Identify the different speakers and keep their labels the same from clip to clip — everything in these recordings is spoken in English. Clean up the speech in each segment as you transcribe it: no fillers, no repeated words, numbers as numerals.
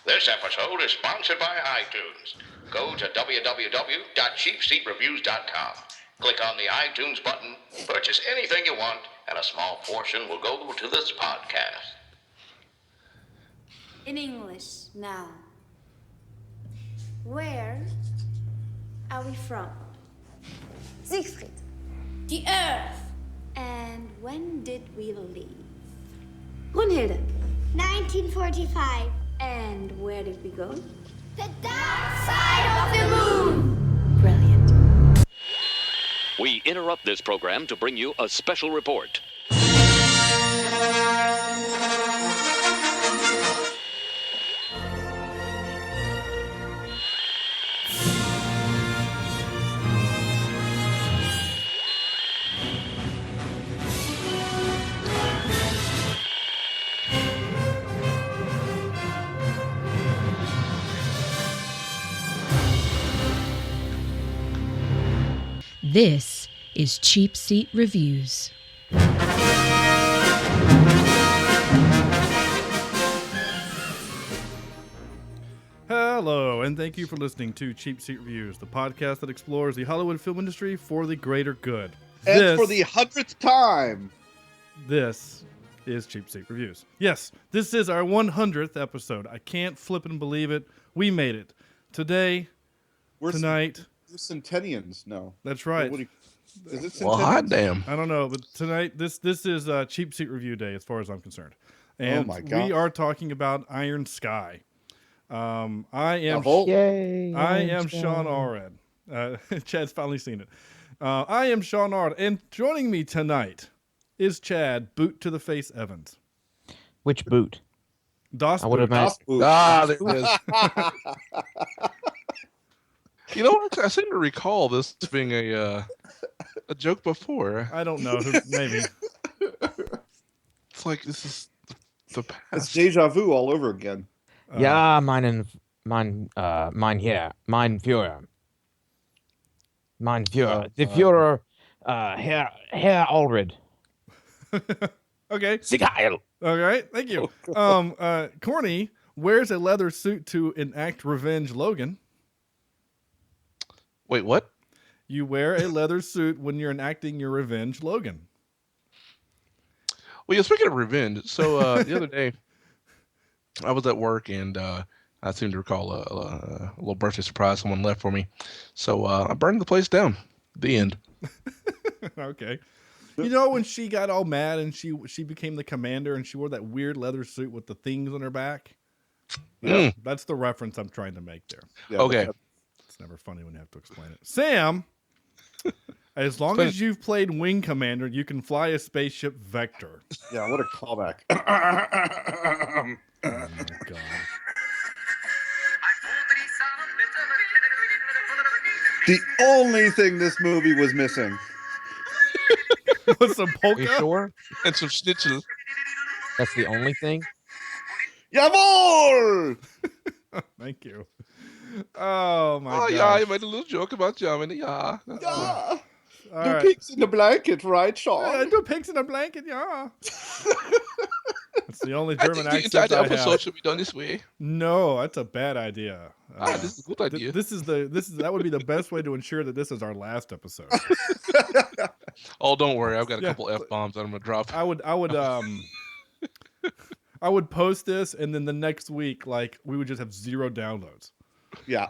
Speaker 1: This episode is sponsored by iTunes. Go to www.cheapseatreviews.com. Click on the iTunes button, purchase anything you want, and a small portion will go to this podcast.
Speaker 2: In English now. Where are we from?
Speaker 3: Siegfried.
Speaker 2: The Earth. And when did we leave?
Speaker 3: Brunhilde.
Speaker 4: 1945.
Speaker 2: And where did we go?
Speaker 4: The dark side of the moon.
Speaker 2: Brilliant.
Speaker 5: We interrupt this program to bring you a special report.
Speaker 6: This is Cheap Seat Reviews.
Speaker 7: Hello, and thank you for listening to Cheap Seat Reviews, the podcast that explores the Hollywood film industry for the greater good.
Speaker 8: And for the 100th time.
Speaker 7: This is Cheap Seat Reviews. Yes, this is our 100th episode. I can't flip and believe it. We made it. Tonight.
Speaker 8: We're centennians. No.
Speaker 7: That's right.
Speaker 8: Is it centennians?
Speaker 9: Well, hot damn.
Speaker 7: I don't know, but tonight, this is Cheap Seat Review Day as far as I'm concerned. And
Speaker 8: my God.
Speaker 7: we are talking about Iron Sky. I am Sean Allred. Chad's finally seen it. I am Sean Allred, and joining me tonight is Chad Boot to the Face Evans.
Speaker 10: Which boot?
Speaker 7: Das
Speaker 10: I would
Speaker 7: Boot.
Speaker 10: have
Speaker 8: Boot.
Speaker 9: Ah, there it is. You know what? I seem to recall this being a joke before.
Speaker 7: I don't know. Maybe.
Speaker 9: It's like this is the past.
Speaker 8: It's deja vu all over again.
Speaker 10: Ja, mein Herr, mein Führer. Mein Führer. The Führer, Herr Allred.
Speaker 7: Okay.
Speaker 10: Sieg Heil.
Speaker 7: All right. Thank you. Corny wears a leather suit to enact Revenge Logan.
Speaker 9: Wait, what?
Speaker 7: You wear a leather suit when you're enacting your Revenge Logan.
Speaker 9: Well, yeah, speaking of revenge, so the other day I was at work and I seem to recall a little birthday surprise someone left for me. So I burned the place down. The end.
Speaker 7: Okay. You know when she got all mad and she became the commander and she wore that weird leather suit with the things on her back? Yeah, that's the reference I'm trying to make there.
Speaker 8: Yeah,
Speaker 9: Okay.
Speaker 7: It's never funny when you have to explain it. Sam, as long as you've played Wing Commander, you can fly a spaceship Vector.
Speaker 8: Yeah, what a callback.
Speaker 7: Oh my God.
Speaker 8: The only thing this movie was missing.
Speaker 7: With some polka?
Speaker 10: You sure?
Speaker 9: And some snitches.
Speaker 10: That's the only thing?
Speaker 8: Jawohl!
Speaker 7: Thank you. Oh my God.
Speaker 9: Yeah, you made a little joke about Germany. Yeah. That's cool.
Speaker 8: Yeah.
Speaker 7: All
Speaker 8: The
Speaker 7: right.
Speaker 8: pigs in the blanket, right, Sean?
Speaker 7: Yeah, do pigs in a blanket, yeah. That's the only
Speaker 9: I
Speaker 7: German
Speaker 9: think the
Speaker 7: accent
Speaker 9: entire
Speaker 7: I
Speaker 9: episode
Speaker 7: have.
Speaker 9: should be done this way.
Speaker 7: No, that's a bad idea.
Speaker 9: This is a good idea.
Speaker 7: That would be the best way to ensure that this is our last episode.
Speaker 9: Oh, don't worry. I've got a
Speaker 7: Yeah.
Speaker 9: couple F-bombs that I'm going to drop.
Speaker 7: I would post this, and then the next week, like, we would just have 0 downloads.
Speaker 8: Yeah.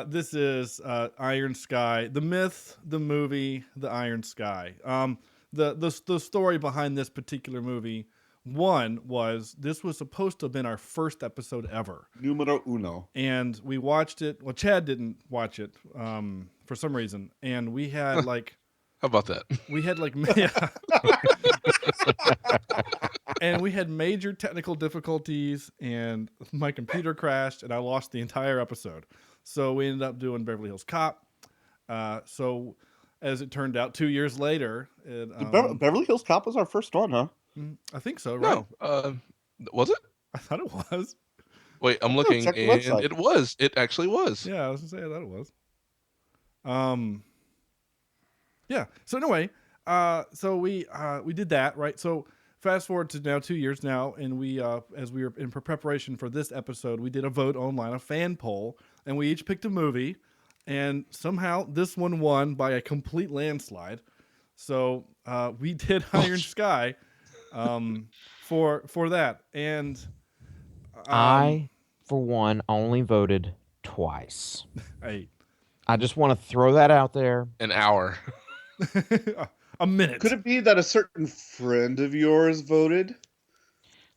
Speaker 7: This is Iron Sky, the myth, the movie, the Iron Sky. The story behind this particular movie, one was this was supposed to have been our first episode ever.
Speaker 8: Numero uno.
Speaker 7: And we watched it. Well, Chad didn't watch it for some reason, and we had like.
Speaker 9: How about that?
Speaker 7: We had like, yeah. And we had major technical difficulties, and my computer crashed, and I lost the entire episode. So we ended up doing Beverly Hills Cop. So as it turned out, 2 years later,
Speaker 8: Beverly Hills Cop was our first one, huh?
Speaker 7: I think so, right?
Speaker 9: No. Was it?
Speaker 7: I thought it was.
Speaker 9: Wait, I'm looking,
Speaker 8: check the
Speaker 9: and
Speaker 8: website.
Speaker 9: it was. It actually was.
Speaker 7: Yeah, I was gonna say I thought it was. Yeah. So anyway, so we did that, right? So fast forward to now 2 years now, and we, as we were in preparation for this episode, we did a vote online, a fan poll, and we each picked a movie, and somehow this one won by a complete landslide. So we did Iron Sky for that, and
Speaker 10: I, for one, only voted twice.
Speaker 7: Hey,
Speaker 10: I just want to throw that out there.
Speaker 9: An hour.
Speaker 7: A minute.
Speaker 8: Could it be that a certain friend of yours voted?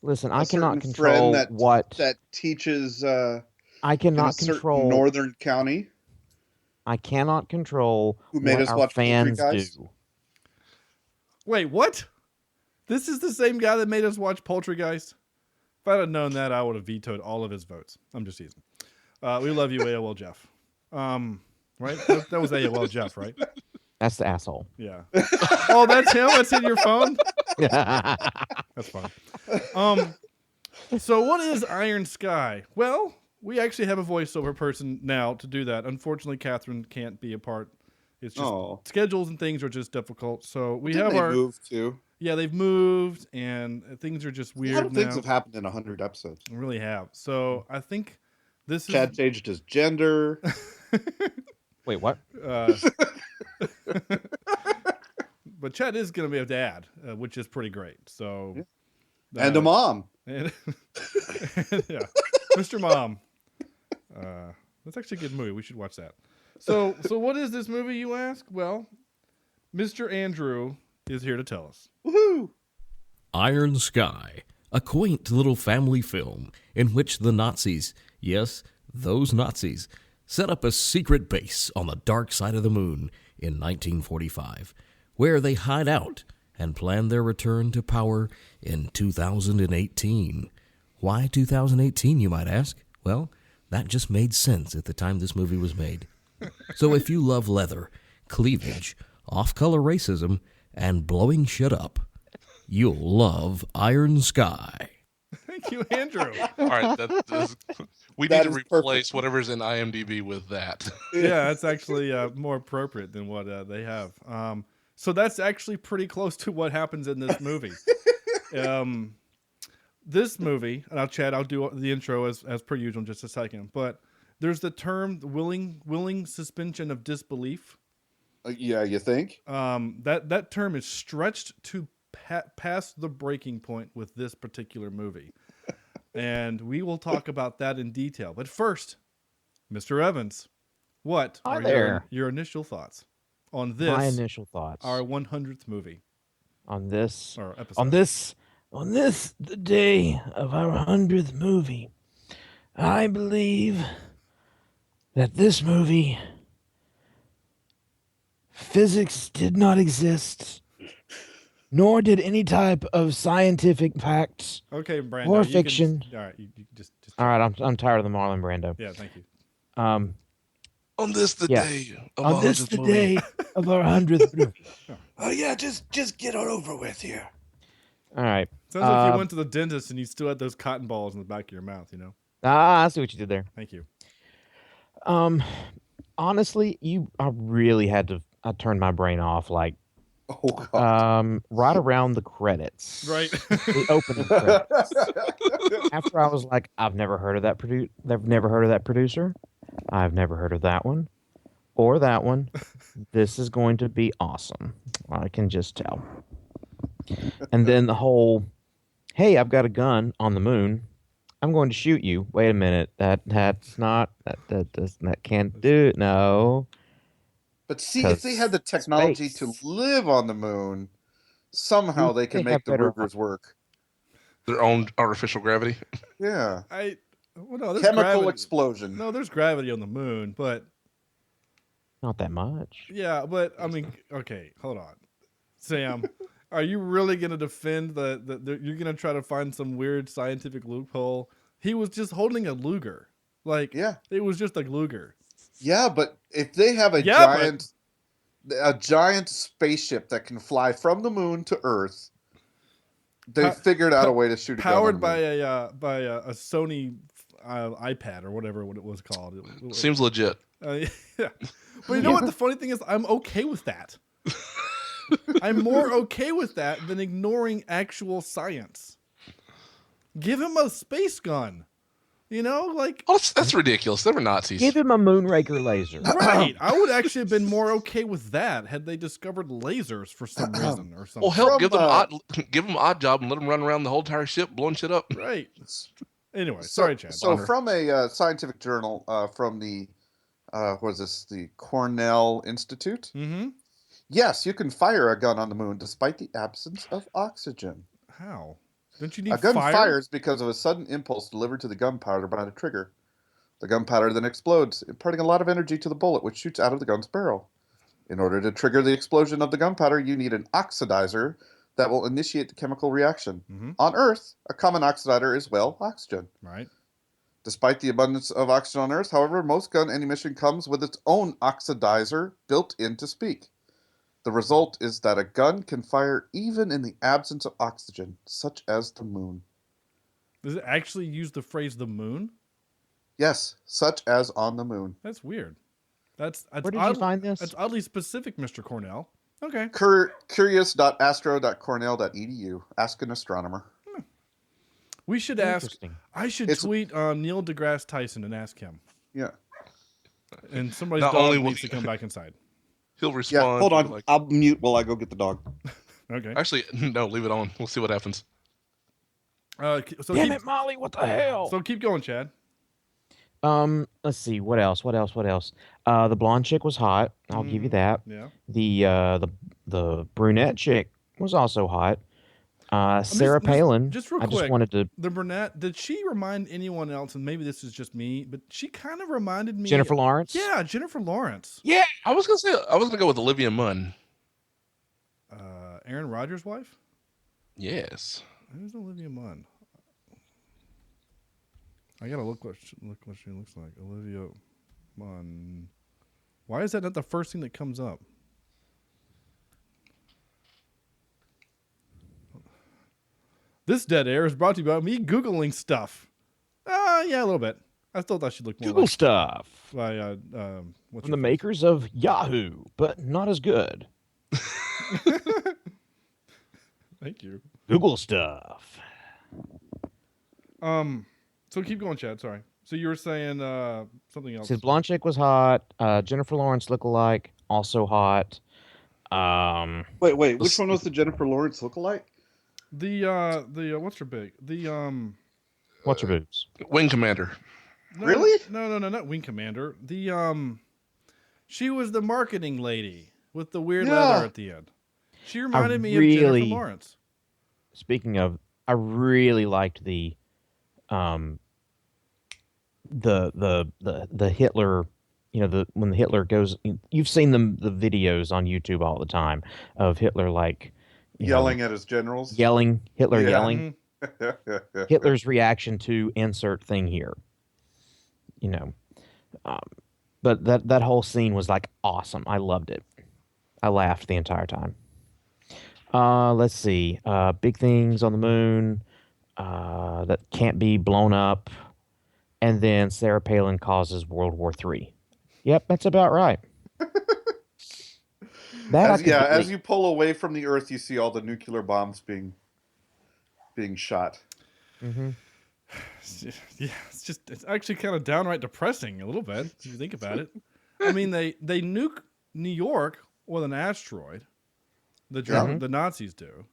Speaker 10: Listen,
Speaker 8: A
Speaker 10: I cannot
Speaker 8: certain
Speaker 10: control
Speaker 8: friend
Speaker 10: what
Speaker 8: that teaches.
Speaker 10: I cannot
Speaker 8: in a
Speaker 10: control
Speaker 8: northern county.
Speaker 10: I cannot control
Speaker 8: Who made
Speaker 10: what
Speaker 8: us
Speaker 10: our
Speaker 8: watch
Speaker 10: fans
Speaker 8: Poltergeist?
Speaker 10: do.
Speaker 7: Wait, what? This is the same guy that made us watch Poltergeist? If I'd have known that, I would have vetoed all of his votes. I'm just teasing. We love you, AOL Jeff. Right? That was AOL Jeff, right?
Speaker 10: That's the asshole.
Speaker 7: Yeah. Oh, that's him? That's in your phone? That's fine. So what is Iron Sky? Well, we actually have a voiceover person now to do that. Unfortunately, Catherine can't be a part. It's just schedules and things are just difficult. So we have our
Speaker 8: moved too.
Speaker 7: Yeah, they've moved and things are just weird.
Speaker 8: A lot of things
Speaker 7: now.
Speaker 8: have happened in 100 episodes.
Speaker 7: They really have. So I think this
Speaker 8: Chad changed his gender.
Speaker 10: Wait, what?
Speaker 7: But Chad is going to be a dad, which is pretty great. So,
Speaker 8: and a mom.
Speaker 7: And, yeah, Mr. Mom. That's actually a good movie. We should watch that. So what is this movie, you ask? Well, Mr. Andrew is here to tell us.
Speaker 8: Woohoo!
Speaker 11: Iron Sky, a quaint little family film in which the Nazis, yes, those Nazis, set up a secret base on the dark side of the moon in 1945, where they hide out and plan their return to power in 2018. Why 2018, you might ask? Well, that just made sense at the time this movie was made. So if you love leather, cleavage, off-color racism, and blowing shit up, you'll love Iron Sky.
Speaker 7: Thank you, Andrew.
Speaker 9: All right, we need to replace whatever's in IMDb with that.
Speaker 7: Yeah, that's actually more appropriate than what they have. So that's actually pretty close to what happens in this movie. This movie, and Chad, I'll do the intro as per usual in just a second, but there's the term willing suspension of disbelief.
Speaker 8: Yeah, you think?
Speaker 7: That term is stretched to past the breaking point with this particular movie. And we will talk about that in detail. But first, Mr. Evans, what are your initial thoughts on this?
Speaker 10: My initial thoughts.
Speaker 7: Our 100th movie.
Speaker 10: On this.
Speaker 7: Or episode.
Speaker 10: On this, the day of our 100th movie, I believe that this movie, physics did not exist, nor did any type of scientific facts
Speaker 7: okay, Brando,
Speaker 10: or fiction.
Speaker 7: All right, you just.
Speaker 10: All right, I'm tired of the Marlon Brando.
Speaker 7: Yeah, thank you.
Speaker 9: On this the day of
Speaker 10: on
Speaker 9: our
Speaker 10: this
Speaker 9: 100th
Speaker 10: the
Speaker 9: movie.
Speaker 10: day of our 100th movie.
Speaker 8: Oh yeah, just get it over with here.
Speaker 10: All right.
Speaker 7: Sounds like you went to the dentist and you still had those cotton balls in the back of your mouth, you know?
Speaker 10: I see what you did there.
Speaker 7: Thank you.
Speaker 10: Honestly, I really had to. I turned my brain off like, right around the credits.
Speaker 7: Right.
Speaker 10: The opening credits. After I was like, I've never heard of that producer. I've never heard of that producer. I've never heard of that one or that one. This is going to be awesome. I can just tell. And then the whole, hey, I've got a gun on the moon. I'm going to shoot you. Wait a minute. That's not that can't do it. No.
Speaker 8: But see, if they had the technology to live on the moon, somehow they can make the riggers work.
Speaker 9: Their own artificial gravity.
Speaker 8: Yeah.
Speaker 7: There's
Speaker 8: chemical explosion.
Speaker 7: No, there's gravity on the moon, but
Speaker 10: not that much.
Speaker 7: Yeah, but I mean, okay, hold on, Sam. Are you really going to defend the you're going to try to find some weird scientific loophole? He was just holding a Luger. Like, yeah, it was just a Luger.
Speaker 8: Yeah, but if they have a giant spaceship that can fly from the moon to Earth, they figured out a way to shoot it
Speaker 7: powered by a Sony iPad or whatever it was called.
Speaker 9: Seems legit.
Speaker 7: Yeah. But you know what? The funny thing is, I'm okay with that. I'm more okay with that than ignoring actual science. Give him a space gun. You know, like...
Speaker 9: Oh, that's ridiculous. They were Nazis.
Speaker 10: Give him a Moonraker laser.
Speaker 7: Right. I would actually have been more okay with that had they discovered lasers for some reason or something.
Speaker 9: Well, hell, give them odd job and let them run around the whole entire ship blowing shit up.
Speaker 7: Right. Anyway, sorry, Chad.
Speaker 8: So from a scientific journal from the, what is this, the Cornell Institute?
Speaker 7: Mm-hmm.
Speaker 8: Yes, you can fire a gun on the moon despite the absence of oxygen.
Speaker 7: How? Don't you need
Speaker 8: a gun
Speaker 7: fire?
Speaker 8: fires because of a sudden impulse delivered to the gunpowder by the trigger. The gunpowder then explodes, imparting a lot of energy to the bullet, which shoots out of the gun's barrel. In order to trigger the explosion of the gunpowder, you need an oxidizer that will initiate the chemical reaction.
Speaker 7: Mm-hmm.
Speaker 8: On Earth, a common oxidizer is, well, oxygen.
Speaker 7: Right.
Speaker 8: Despite the abundance of oxygen on Earth, however, most gun ammunition comes with its own oxidizer built in to speak. The result is that a gun can fire even in the absence of oxygen, such as the moon.
Speaker 7: Does it actually use the phrase the moon?
Speaker 8: Yes, such as on the moon.
Speaker 7: That's weird. That's
Speaker 10: Where did you find this?
Speaker 7: That's oddly specific, Mr. Cornell. Okay.
Speaker 8: Curious.astro.cornell.edu. Ask an astronomer.
Speaker 7: We should ask. I should tweet Neil deGrasse Tyson and ask him.
Speaker 8: Yeah.
Speaker 7: And somebody's dog needs to come back inside.
Speaker 9: He'll respond.
Speaker 12: Yeah, hold on. I'll mute while I go get the dog.
Speaker 7: Okay.
Speaker 9: Actually, no, leave it on. We'll see what happens.
Speaker 10: Damn it, Molly! What the hell?
Speaker 7: So keep going, Chad.
Speaker 10: Let's see. What else? The blonde chick was hot. I'll give you that.
Speaker 7: Yeah.
Speaker 10: The brunette chick was also hot. Sarah Palin.
Speaker 7: Just real quick.
Speaker 10: I just wanted to.
Speaker 7: The brunette. Did she remind anyone else? And maybe this is just me, but she kind of reminded me.
Speaker 10: Jennifer Lawrence.
Speaker 7: Yeah, Jennifer Lawrence.
Speaker 9: Yeah, I was gonna go with Olivia Munn.
Speaker 7: Aaron Rodgers' wife.
Speaker 9: Yes.
Speaker 7: Who's Olivia Munn? I gotta look what she looks like. Olivia Munn. Why is that not the first thing that comes up? This dead air is brought to you by me Googling stuff. Yeah, a little bit. I still thought she'd look more
Speaker 10: Google
Speaker 7: like
Speaker 10: stuff.
Speaker 7: By
Speaker 10: From the makers of Yahoo, but not as good.
Speaker 7: Thank you.
Speaker 10: Google stuff.
Speaker 7: So keep going, Chad. Sorry. So you were saying something else.
Speaker 10: His blonde chick was hot. Jennifer Lawrence lookalike, also hot.
Speaker 12: Wait. Which one was the Jennifer Lawrence lookalike?
Speaker 7: The what's her big?
Speaker 10: What's her boobs?
Speaker 9: Wing Commander.
Speaker 7: No,
Speaker 12: Really?
Speaker 7: No, not Wing Commander. She was the marketing lady with the weird leather at the end. She reminded me of Jennifer Lawrence.
Speaker 10: Speaking of, I really liked the Hitler, when the Hitler goes, you've seen the videos on YouTube all the time of Hitler
Speaker 8: yelling at his generals.
Speaker 10: Hitler yelling.
Speaker 8: Mm-hmm.
Speaker 10: Hitler's reaction to insert thing here. But that whole scene was awesome. I loved it. I laughed the entire time. Let's see. Big things on the moon that can't be blown up. And then Sarah Palin causes World War III. Yep, that's about right.
Speaker 8: As you pull away from the Earth, you see all the nuclear bombs being shot.
Speaker 10: Mm-hmm.
Speaker 7: Yeah, it's actually kind of downright depressing a little bit if you think about it. I mean, they nuke New York with an asteroid. The Nazis do.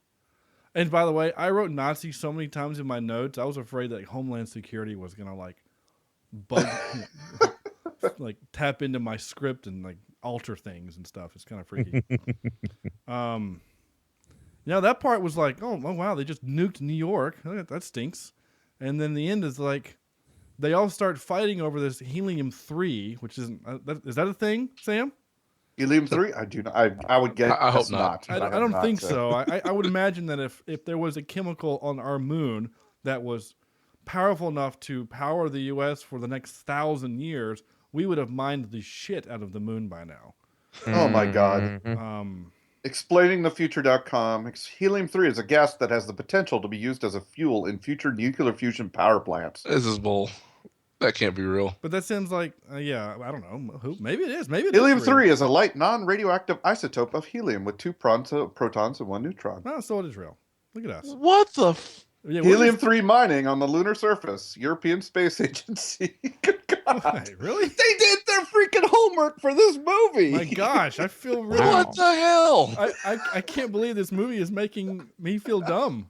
Speaker 7: And by the way, I wrote Nazi so many times in my notes, I was afraid that Homeland Security was gonna bug, tap into my script and alter things and stuff. It's kind of freaky. That part was oh wow, they just nuked New York. That stinks. And then the end is they all start fighting over this helium-3, which isn't. Is that a thing, Sam?
Speaker 8: Helium-3? I do not. I would get.
Speaker 9: I hope not.
Speaker 7: I don't think so. I would imagine that if there was a chemical on our moon that was powerful enough to power the U.S. for the next 1,000 years, we would have mined the shit out of the moon by now.
Speaker 8: Oh my God. ExplainingTheFuture.com. Helium-3 is a gas that has the potential to be used as a fuel in future nuclear fusion power plants.
Speaker 9: This is bull. That can't be real.
Speaker 7: But that seems like, yeah, I don't know. Maybe it is. Maybe
Speaker 8: Helium-3 is a light, non-radioactive isotope of helium with 2 protons and 1 neutron.
Speaker 7: Oh, so it is real. Look at us.
Speaker 9: What the?
Speaker 7: Yeah,
Speaker 8: Helium-3 mining on the lunar surface. European Space Agency. Good God.
Speaker 7: Wait, really?
Speaker 12: They did their freaking homework for this movie.
Speaker 7: My gosh, I feel really...
Speaker 9: What the hell?
Speaker 7: I can't believe this movie is making me feel dumb.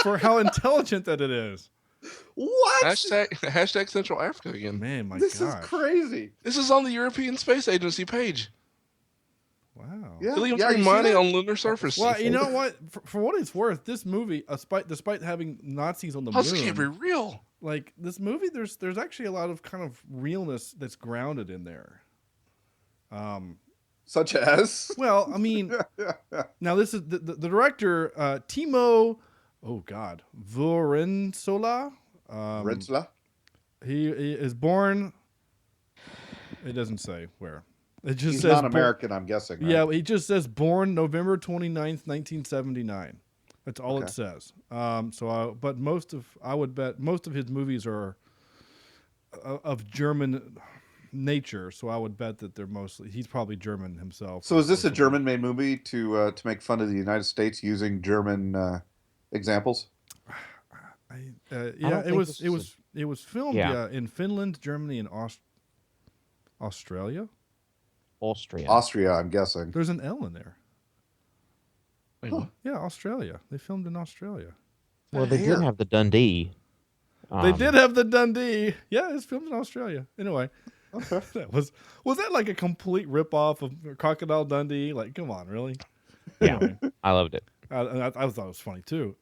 Speaker 7: For how intelligent that it is.
Speaker 8: What?
Speaker 9: Hashtag Central Africa again.
Speaker 7: Man, my
Speaker 8: This is crazy.
Speaker 9: This is on the European Space Agency page.
Speaker 7: Wow.
Speaker 8: Yeah,
Speaker 9: Helium-3 mining on lunar surface.
Speaker 7: Well, you know what? For what it's worth, this movie, despite having Nazis on the moon,
Speaker 9: this can't be real.
Speaker 7: Like this movie, there's actually a lot of kind of realness that's grounded in there.
Speaker 8: Such as?
Speaker 7: Well, I mean, now this is the director, Timo. Oh God, Vorensola.
Speaker 8: Rensla?
Speaker 7: He is born. It doesn't say where. It just
Speaker 8: He's
Speaker 7: says
Speaker 8: not American, I'm guessing. Right?
Speaker 7: Yeah, he just says born November 29th, 1979. That's all it says. But I would bet most of his movies are of German nature. So I would bet that he's probably German himself.
Speaker 8: So is this a German-made movie to make fun of the United States using German examples?
Speaker 7: Yeah, it was filmed in Finland, Germany, and Australia.
Speaker 10: Austria,
Speaker 8: I'm guessing.
Speaker 7: There's an L in there.
Speaker 9: Wait, what?
Speaker 7: Yeah, Australia. They filmed in Australia.
Speaker 10: Well, they did have the Dundee.
Speaker 7: They did have the Dundee. Yeah, it's filmed in Australia. Anyway, was that like a complete ripoff of Crocodile Dundee? Like, come on, really?
Speaker 10: Yeah,
Speaker 7: Anyway,
Speaker 10: I loved it.
Speaker 7: I thought it was funny too.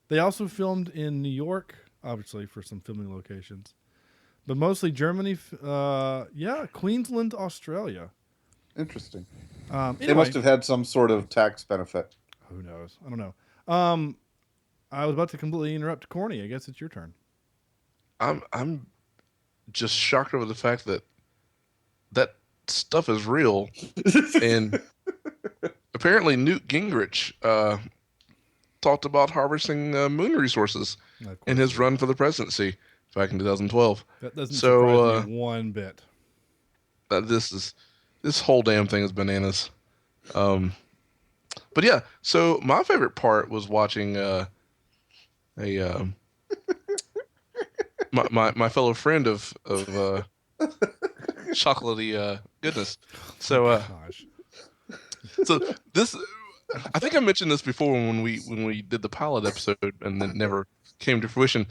Speaker 7: They also filmed in New York, obviously for some filming locations, but mostly Germany. Queensland, Australia.
Speaker 8: Interesting.
Speaker 7: Anyway,
Speaker 8: they must have had some sort of tax benefit.
Speaker 7: Who knows? I don't know. I was about to completely interrupt Corny. I guess it's your turn.
Speaker 9: I'm just shocked over the fact that stuff is real, and apparently Newt Gingrich talked about harvesting moon resources in his run for the presidency back in 2012.
Speaker 7: That doesn't surprise me one bit.
Speaker 9: This whole damn thing is bananas. But yeah, so my favorite part was watching my fellow friend of chocolatey goodness. So so this, I think I mentioned this before when we did the pilot episode and then never came to fruition.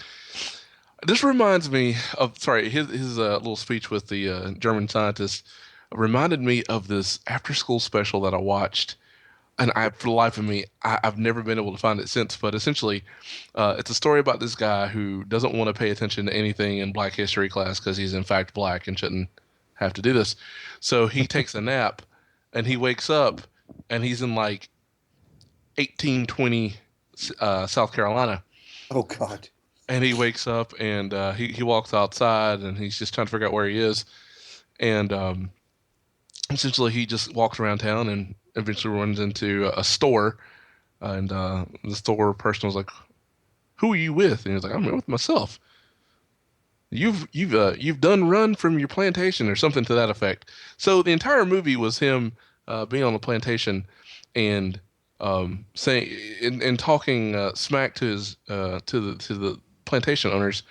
Speaker 9: This reminds me of his little speech with the German scientist reminded me of this after-school special that I watched, and for the life of me, I've never been able to find it since. But essentially, it's a story about this guy who doesn't want to pay attention to anything in Black history class because he's in fact black and shouldn't have to do this. So he takes a nap, and he wakes up, and he's in like 1820 South Carolina.
Speaker 8: Oh God.
Speaker 9: And he wakes up and he walks outside and he's just trying to figure out where he is. And essentially he just walks around town and eventually runs into a store. And the store person was like, "Who are you with?" And he's like, "I'm with myself." You've done run from your plantation or something to that effect. So the entire movie was him being on the plantation and saying and talking smack to his to the plantation owners,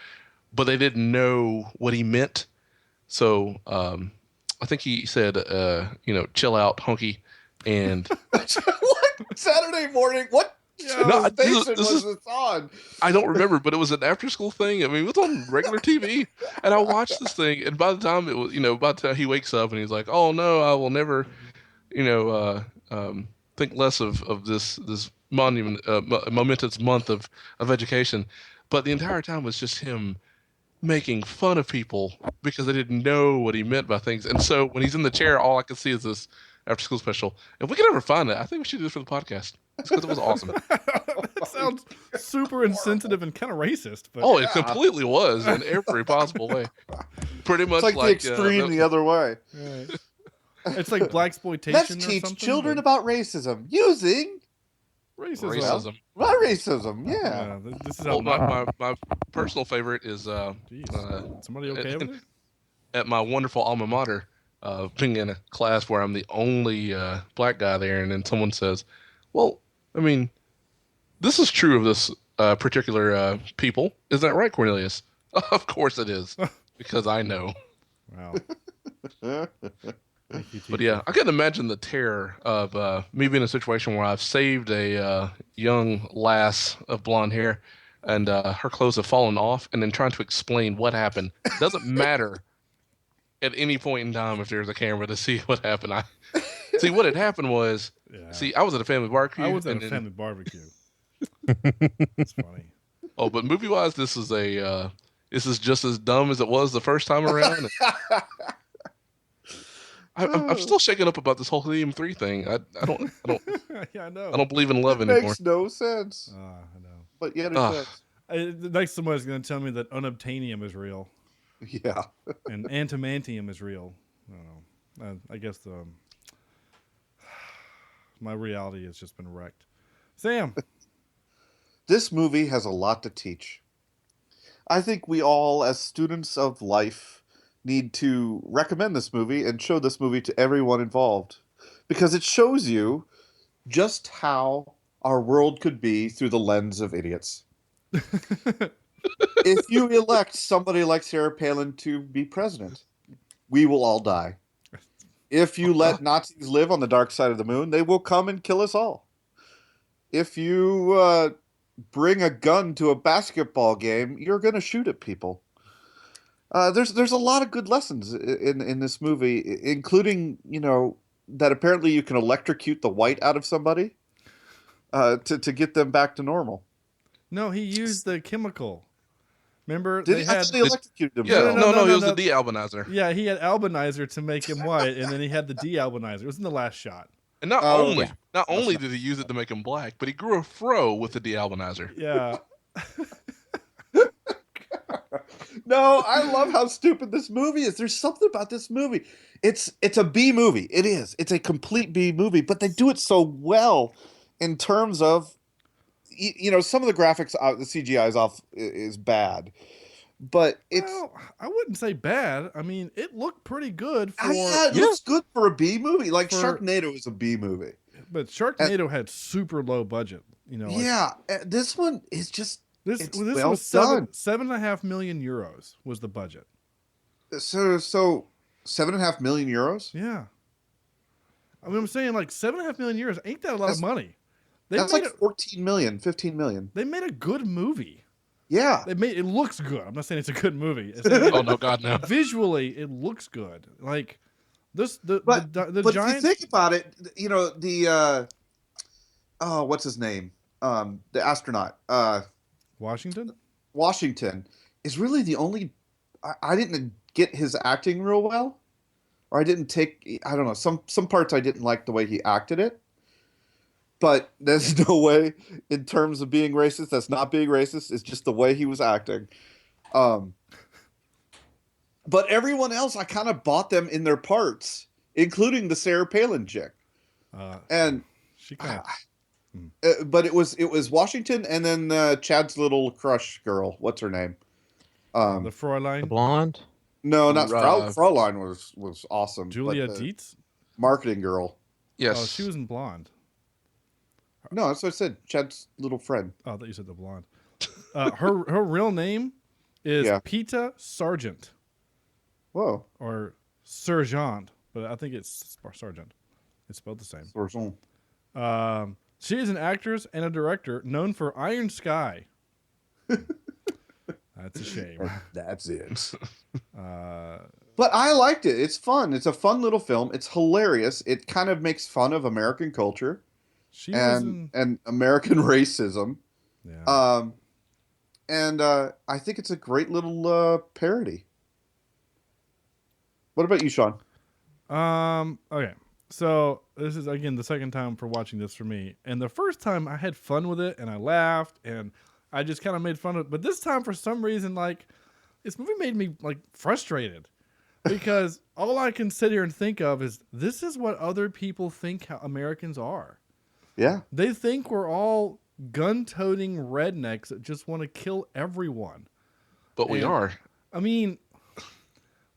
Speaker 9: but they didn't know what he meant. So I think he said, chill out, honky, and
Speaker 8: what Saturday morning? What station was this on?
Speaker 9: I don't remember, but it was an after-school thing. I mean, it was on regular TV, and I watched this thing. And by the time it was, by the time he wakes up and he's like, "Oh no, I will never, think less of this momentous month of education." But the entire time was just him making fun of people because they didn't know what he meant by things. And so when he's in the chair, all I could see is this after school special. If we could ever find it, I think we should do this for the podcast. Because it was awesome.
Speaker 7: That sounds super insensitive and kind of racist. But
Speaker 9: it completely was in every possible way. Pretty much
Speaker 8: it's like the extreme the other way.
Speaker 7: Right. It's like blaxploitation.
Speaker 8: Let's teach children about racism using
Speaker 9: Racism.
Speaker 8: Not racism. Yeah.
Speaker 7: This is
Speaker 9: well, my personal favorite is
Speaker 7: somebody okay over there?
Speaker 9: At my wonderful alma mater, being in a class where I'm the only black guy there, and then someone says, "Well, I mean, this is true of this particular people. Is that right, Cornelius?" Of course it is, because I know.
Speaker 7: Wow.
Speaker 9: But yeah, I can imagine the terror of me being in a situation where I've saved a young lass of blonde hair, and her clothes have fallen off, and then trying to explain what happened. It doesn't matter at any point in time if there's a camera to see what happened. See what had happened was, I was at a family barbecue.
Speaker 7: I was at a family barbecue. It's funny.
Speaker 9: Oh, but movie wise, this is just as dumb as it was the first time around. I'm still shaken up about this whole Helium 3 thing. I don't
Speaker 7: yeah, I know.
Speaker 9: I don't believe in love
Speaker 8: it
Speaker 9: anymore.
Speaker 8: Makes no sense.
Speaker 7: I know.
Speaker 8: But yet it does.
Speaker 7: The next somebody's going to tell me that unobtainium is real.
Speaker 8: Yeah.
Speaker 7: And antimantium is real. I don't know. I guess my reality has just been wrecked. Sam.
Speaker 8: This movie has a lot to teach. I think we all, as students of life, need to recommend this movie and show this movie to everyone involved, because it shows you just how our world could be through the lens of idiots. If you elect somebody like Sarah Palin to be president, we will all die. If you let Nazis live on the dark side of the moon, they will come and kill us all. If you bring a gun to a basketball game, you're going to shoot at people. There's a lot of good lessons in this movie, including, that apparently you can electrocute the white out of somebody to get them back to normal.
Speaker 7: No, he used the chemical. Remember,
Speaker 8: they electrocuted him.
Speaker 9: Yeah, no, he was the dealbanizer.
Speaker 7: Yeah, he had albanizer to make him white, and then he had the dealbanizer. It was in the last shot.
Speaker 9: And not only did he use it to make him black, but he grew a fro with the dealbanizer.
Speaker 7: Yeah.
Speaker 8: No, I love how stupid this movie is. There's something about this movie. It's a B movie. It is. It's a complete B movie, but they do it so well in terms of, some of the graphics, the CGI is bad, but it's.
Speaker 7: Well, I wouldn't say bad. I mean, it looked pretty good for.
Speaker 8: It looks good for a B movie. Like Sharknado is a B movie,
Speaker 7: but Sharknado had super low budget.
Speaker 8: This one is just.
Speaker 7: This
Speaker 8: well
Speaker 7: was
Speaker 8: done.
Speaker 7: 7.5 million euros was the budget.
Speaker 8: So 7.5 million euros?
Speaker 7: Yeah. I mean, I'm saying like 7.5 million euros ain't that a lot of money?
Speaker 8: That's like 14 million, 15 million.
Speaker 7: They made a good movie.
Speaker 8: Yeah.
Speaker 7: It looks good. I'm not saying it's a good movie.
Speaker 9: Oh no, God no.
Speaker 7: Visually, it looks good. Like this,
Speaker 8: but
Speaker 7: Giants.
Speaker 8: If you think about it, what's his name? The astronaut. Washington is really the only. I didn't get his acting real well, or I didn't take. I don't know. Some parts I didn't like the way he acted it. But there's no way, in terms of being racist, that's not being racist. It's just the way he was acting. But everyone else, I kind of bought them in their parts, including the Sarah Palin chick. And
Speaker 7: she kind of.
Speaker 8: But it was Washington, and then Chad's little crush girl. What's her name?
Speaker 7: The Fräulein,
Speaker 10: the blonde.
Speaker 8: No, not Fräulein was awesome.
Speaker 7: Julia Dietz,
Speaker 8: marketing girl.
Speaker 9: Yes.
Speaker 7: Oh, she was in Blonde.
Speaker 8: No, that's what I said. Chad's little friend.
Speaker 7: Oh, I thought you said the blonde. Her real name is Peta Sargent.
Speaker 8: Whoa.
Speaker 7: Or Sergeant, but I think it's Sargent. It's spelled the same.
Speaker 8: Sargent.
Speaker 7: She is an actress and a director known for Iron Sky. That's a shame.
Speaker 8: That's it. But I liked it. It's fun. It's a fun little film. It's hilarious. It kind of makes fun of American culture and American racism.
Speaker 7: Yeah.
Speaker 8: And I think it's a great little parody. What about you, Sean?
Speaker 7: Okay. So this is, again, the second time for watching this for me. And the first time I had fun with it and I laughed and I just kind of made fun of it. But this time, for some reason, like, this movie made me, like, frustrated. Because all I can sit here and think of is, this is what other people think how Americans are.
Speaker 8: Yeah.
Speaker 7: They think we're all gun-toting rednecks that just want to kill everyone.
Speaker 9: But we are.
Speaker 7: I mean,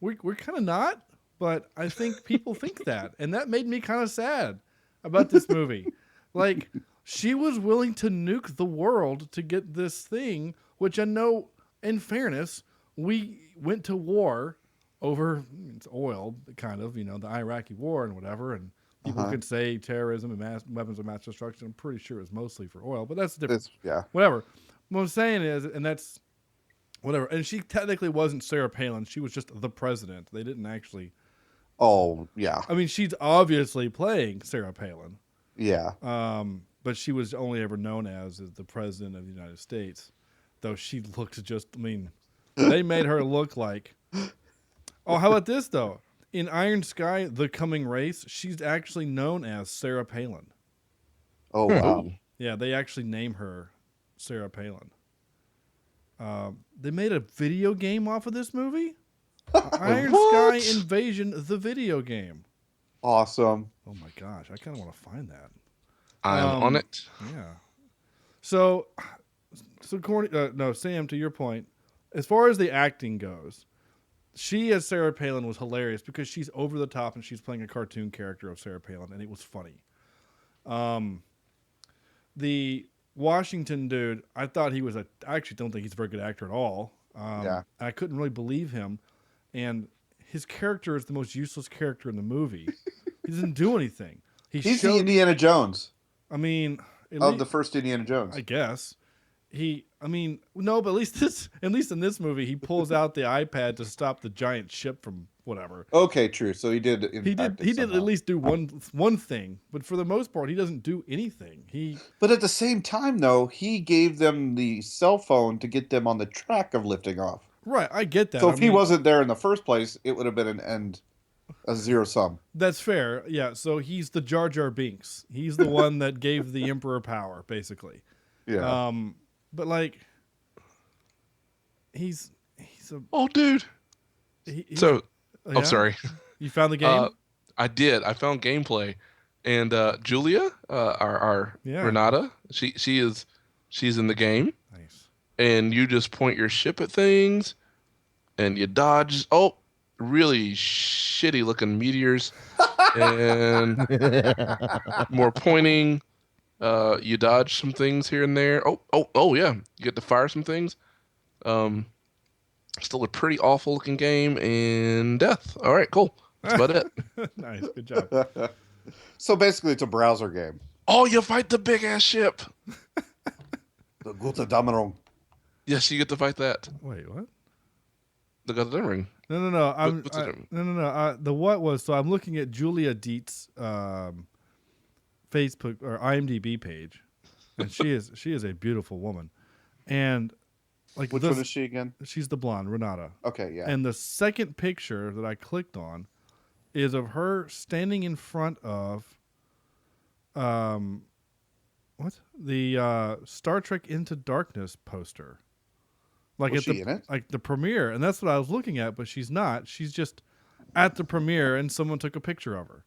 Speaker 7: we're kind of not, but I think people think that. And that made me kind of sad about this movie. Like, she was willing to nuke the world to get this thing, which I know, in fairness, we went to war over it's oil, kind of, the Iraqi war and whatever. And people could say terrorism and weapons of mass destruction. I'm pretty sure it's mostly for oil, but that's different. Whatever. What I'm saying is, and that's whatever. And she technically wasn't Sarah Palin. She was just the president. They didn't actually.
Speaker 8: Oh, yeah.
Speaker 7: I mean, she's obviously playing Sarah Palin.
Speaker 8: Yeah.
Speaker 7: But she was only ever known as the president of the United States. Though she looked they made her look like. Oh, how about this, though? In Iron Sky, The Coming Race, she's actually known as Sarah Palin.
Speaker 8: Oh, wow.
Speaker 7: Yeah, they actually name her Sarah Palin. They made a video game off of this movie? Iron Sky Invasion, the video game.
Speaker 8: Awesome.
Speaker 7: Oh, my gosh. I kind of want to find that.
Speaker 9: I'm on it.
Speaker 7: Yeah. So Corny, no, Sam, to your point, as far as the acting goes, she as Sarah Palin was hilarious because she's over the top and she's playing a cartoon character of Sarah Palin, and it was funny. The Washington dude, I thought he was I actually don't think he's a very good actor at all. I couldn't really believe him, and his character is the most useless character in the movie. He doesn't do anything.
Speaker 8: He's the Indiana Jones.
Speaker 7: I mean,
Speaker 8: the first Indiana Jones,
Speaker 7: I guess. No, but at least in this movie, he pulls out the iPad to stop the giant ship from whatever.
Speaker 8: Okay, true. So he did.
Speaker 7: He did at least do one thing, but for the most part, he doesn't do anything.
Speaker 8: But at the same time, though, he gave them the cell phone to get them on the track of lifting off.
Speaker 7: Right, I get that.
Speaker 8: So if he wasn't there in the first place, it would have been a zero sum.
Speaker 7: That's fair. Yeah. So he's the Jar Jar Binks. He's the one that gave the Emperor power, basically.
Speaker 8: Yeah.
Speaker 7: But like, he's a
Speaker 9: dude. Sorry.
Speaker 7: You found the game?
Speaker 9: I did. I found gameplay, and Julia, our Renata, she's in the game.
Speaker 7: Nice.
Speaker 9: And you just point your ship at things, and you dodge. Really shitty looking meteors, and more pointing. You dodge some things here and there. Oh yeah, you get to fire some things. Still a pretty awful looking game, and death. All right, cool. That's about it.
Speaker 7: Nice, good job.
Speaker 8: So basically, it's a browser game.
Speaker 9: Oh, you fight the big ass ship.
Speaker 8: The Gute Damerung.
Speaker 9: Yes, you get to fight that.
Speaker 7: Wait, what?
Speaker 9: The Gute Damerung.
Speaker 7: No. No. The what was? So I'm looking at Julia Dietz' Facebook or IMDb page, and she is a beautiful woman, and like
Speaker 8: which one is she again?
Speaker 7: She's the blonde Renata.
Speaker 8: Okay, yeah.
Speaker 7: And the second picture that I clicked on is of her standing in front of the Star Trek Into Darkness poster. Like
Speaker 8: was she in it?
Speaker 7: Like the premiere, and that's what I was looking at, but she's not. She's just at the premiere, and someone took a picture of her.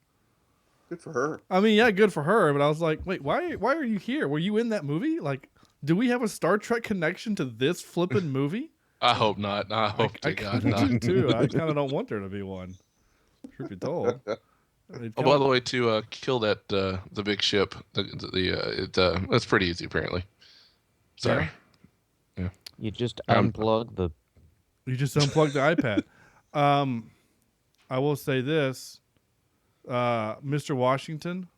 Speaker 8: Good for her.
Speaker 7: I mean, yeah, good for her. But I was like, wait, why are you here? Were you in that movie? Like, do we have a Star Trek connection to this flippin' movie?
Speaker 9: I hope not. I hope to God
Speaker 7: I
Speaker 9: not.
Speaker 7: too. I kind of don't want there to be one. Truth be told.
Speaker 9: By the way, to kill that the big ship, it's pretty easy apparently. Sorry. Yeah.
Speaker 10: You just unplug the.
Speaker 7: You just unplug the iPad. I will say this: Mr. Washington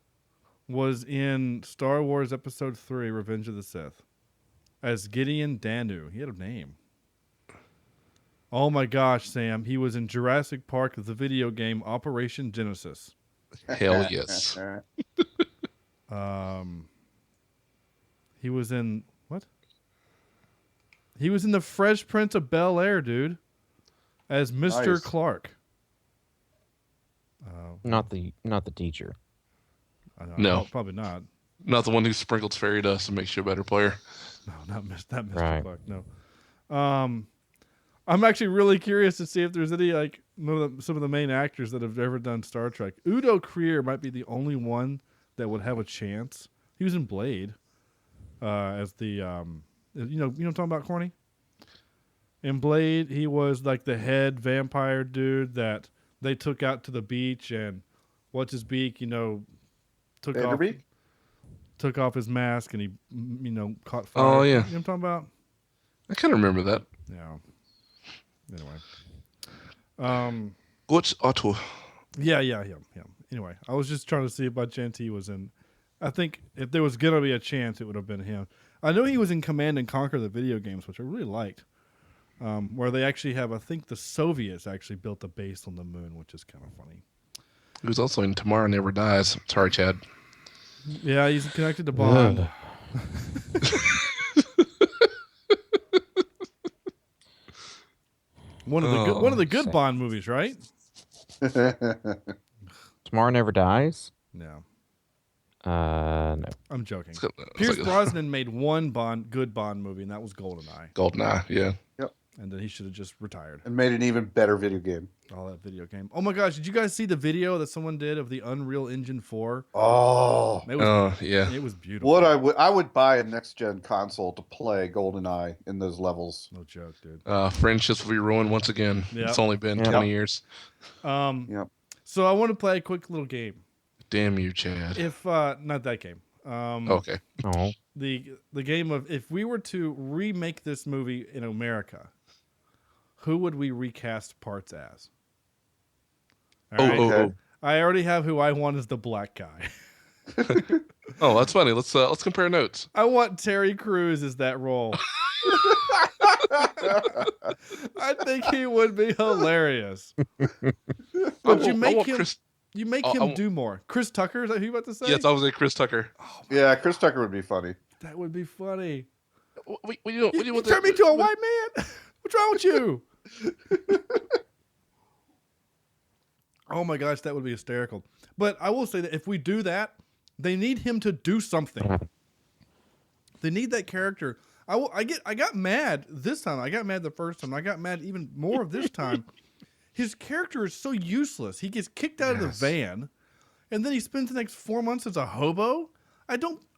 Speaker 7: was in Star Wars Episode 3: Revenge of the Sith as Gideon Danu. He had a name. Oh my gosh, Sam! He was in Jurassic Park, the video game Operation Genesis.
Speaker 9: Hell yes.
Speaker 7: He was in what? He was in the Fresh Prince of Bel-Air, dude, as Mr.
Speaker 8: Nice.
Speaker 7: Clark.
Speaker 10: Not the teacher.
Speaker 9: No,
Speaker 7: probably not.
Speaker 9: Not the one who sprinkles fairy dust and makes you a better player.
Speaker 7: No, not Mr.
Speaker 10: Right.
Speaker 7: Clark. No. I'm actually really curious to see if there's any some of the main actors that have ever done Star Trek. Udo Kier might be the only one that would have a chance He was in Blade as the you know what I'm talking about, Corny? In Blade, he was like the head vampire dude that they took out to the beach, and what's his beak, took off his mask, and he caught fire.
Speaker 9: Oh yeah,
Speaker 7: you know what I'm talking about?
Speaker 9: I kind of remember that.
Speaker 7: Yeah. Anyway,
Speaker 9: what's Otto?
Speaker 7: Yeah. Anyway, I was just trying to see if by chance he was in. I think if there was gonna be a chance, it would have been him. I know he was in Command and Conquer, the video games, which I really liked. Where they actually have, I think the Soviets actually built a base on the moon, which is kind of funny.
Speaker 9: He was also in Tomorrow Never Dies. Sorry, Chad.
Speaker 7: Yeah, he's connected to Bond. One of the good Bond movies, right?
Speaker 10: Tomorrow Never Dies?
Speaker 7: No.
Speaker 10: No.
Speaker 7: I'm joking. Pierce Brosnan made one good Bond movie, and that was GoldenEye.
Speaker 9: GoldenEye, yeah.
Speaker 8: Yep.
Speaker 7: And then he should have just retired.
Speaker 8: And made an even better video game.
Speaker 7: Oh, that video game. Oh my gosh, did you guys see the video that someone did of the Unreal Engine 4?
Speaker 8: Oh.
Speaker 7: Yeah. It was beautiful.
Speaker 8: What I would buy a next-gen console to play GoldenEye in those levels.
Speaker 7: No joke, dude.
Speaker 9: Friendships will be ruined once again.
Speaker 7: Yep.
Speaker 9: It's only been 20 years.
Speaker 8: Yep.
Speaker 7: So I want to play a quick little game.
Speaker 9: Damn you, Chad.
Speaker 7: If not that game.
Speaker 9: Okay.
Speaker 10: Oh.
Speaker 7: The game of if we were to remake this movie in America, who would we recast parts as? All right. I already have who I want as the black guy.
Speaker 9: Oh, that's funny. Let's compare notes.
Speaker 7: I want Terry Crews as that role. I think he would be hilarious. But you make him do more. Chris Tucker, is that who you about to say?
Speaker 9: Yes, I was like Chris Tucker.
Speaker 8: Yeah, Chris Tucker would be funny.
Speaker 7: That would be funny.
Speaker 9: What do you want?
Speaker 7: Turn me into a white man. What's wrong with you? Oh my gosh, that would be hysterical. But I will say that if we do that, they need him to do something. They need that character. I got mad this time. I got mad the first time. I got mad even more this time. His character is so useless. He gets kicked out of the van, and then he spends the next 4 months as a hobo.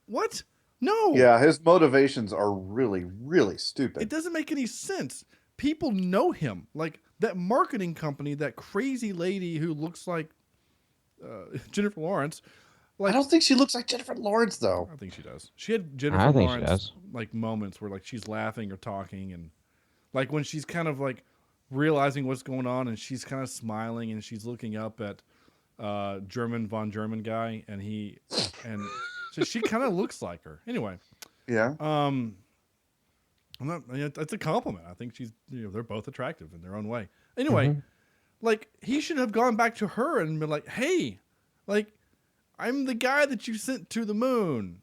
Speaker 7: What? No.
Speaker 8: Yeah, his motivations are really, really stupid.
Speaker 7: It doesn't make any sense. People know him. Like that marketing company, that crazy lady who looks like Jennifer Lawrence.
Speaker 8: I don't think she looks like Jennifer Lawrence, though.
Speaker 7: I think she does. She had Jennifer Lawrence like moments where like she's laughing or talking, and like when she's kind of like realizing what's going on, and she's kind of smiling, and she's looking up at von German guy, and so she kind of looks like her. Anyway,
Speaker 8: yeah.
Speaker 7: That's a compliment. I think they're both attractive in their own way. Anyway, like he should have gone back to her and been like, "Hey, like I'm the guy that you sent to the moon.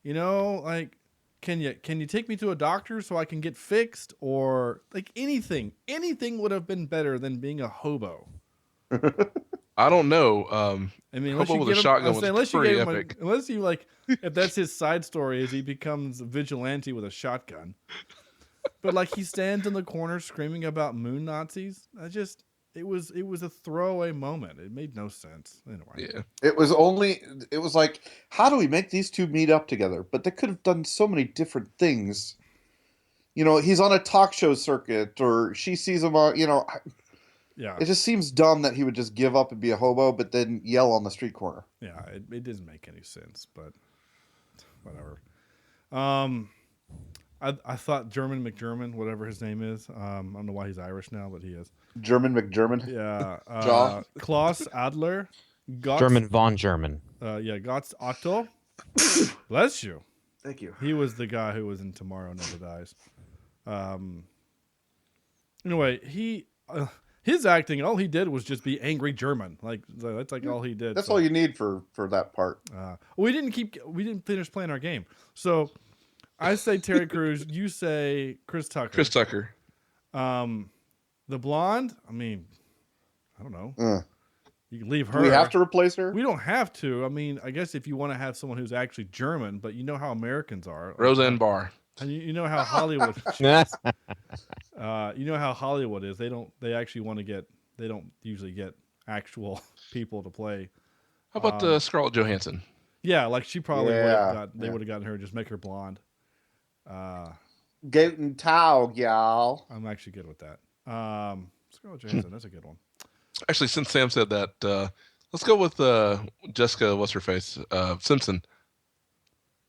Speaker 7: Like can you take me to a doctor so I can get fixed, or like anything? Anything would have been better than being a hobo."
Speaker 9: I don't know.
Speaker 7: I mean,
Speaker 9: hobo with a shotgun was pretty epic.
Speaker 7: Unless you like, if that's his side story, is he becomes a vigilante with a shotgun. But like he stands in the corner screaming about moon Nazis. It was a throwaway moment. It made no sense. Anyway.
Speaker 8: Yeah. It was like, how do we make these two meet up together? But they could have done so many different things. He's on a talk show circuit, or she sees him on,
Speaker 7: Yeah.
Speaker 8: It just seems dumb that he would just give up and be a hobo, but then yell on the street corner.
Speaker 7: Yeah, it doesn't make any sense, but whatever. I thought German McGerman, whatever his name is. I don't know why he's Irish now, but he is.
Speaker 8: German McGerman?
Speaker 7: Yeah. Klaus Adler.
Speaker 10: German von German.
Speaker 7: Gotts Otto. Bless you.
Speaker 8: Thank you.
Speaker 7: He was the guy who was in Tomorrow Never Dies. Anyway, his acting, all he did was just be angry German. Like that's like all he did.
Speaker 8: That's all you need for that part.
Speaker 7: We didn't finish playing our game. So I say Terry Crews, you say Chris Tucker.
Speaker 9: Chris Tucker.
Speaker 7: The blonde, I mean, I don't know. You can leave her.
Speaker 8: Do we have to replace her?
Speaker 7: We don't have to. I mean, I guess if you want to have someone who's actually German, but you know how Americans are.
Speaker 9: Roseanne Barr.
Speaker 7: And you know how Hollywood. you know how Hollywood is. They don't usually get actual people to play.
Speaker 9: How about Scarlett Johansson?
Speaker 7: Yeah, like she probably would have got. They would have gotten her, just make her blonde.
Speaker 8: Guten Tag, y'all.
Speaker 7: I'm actually good with that. Scarlett Johansson, that's a good one.
Speaker 9: Actually, since Sam said that, let's go with Jessica. What's her face? Simpson.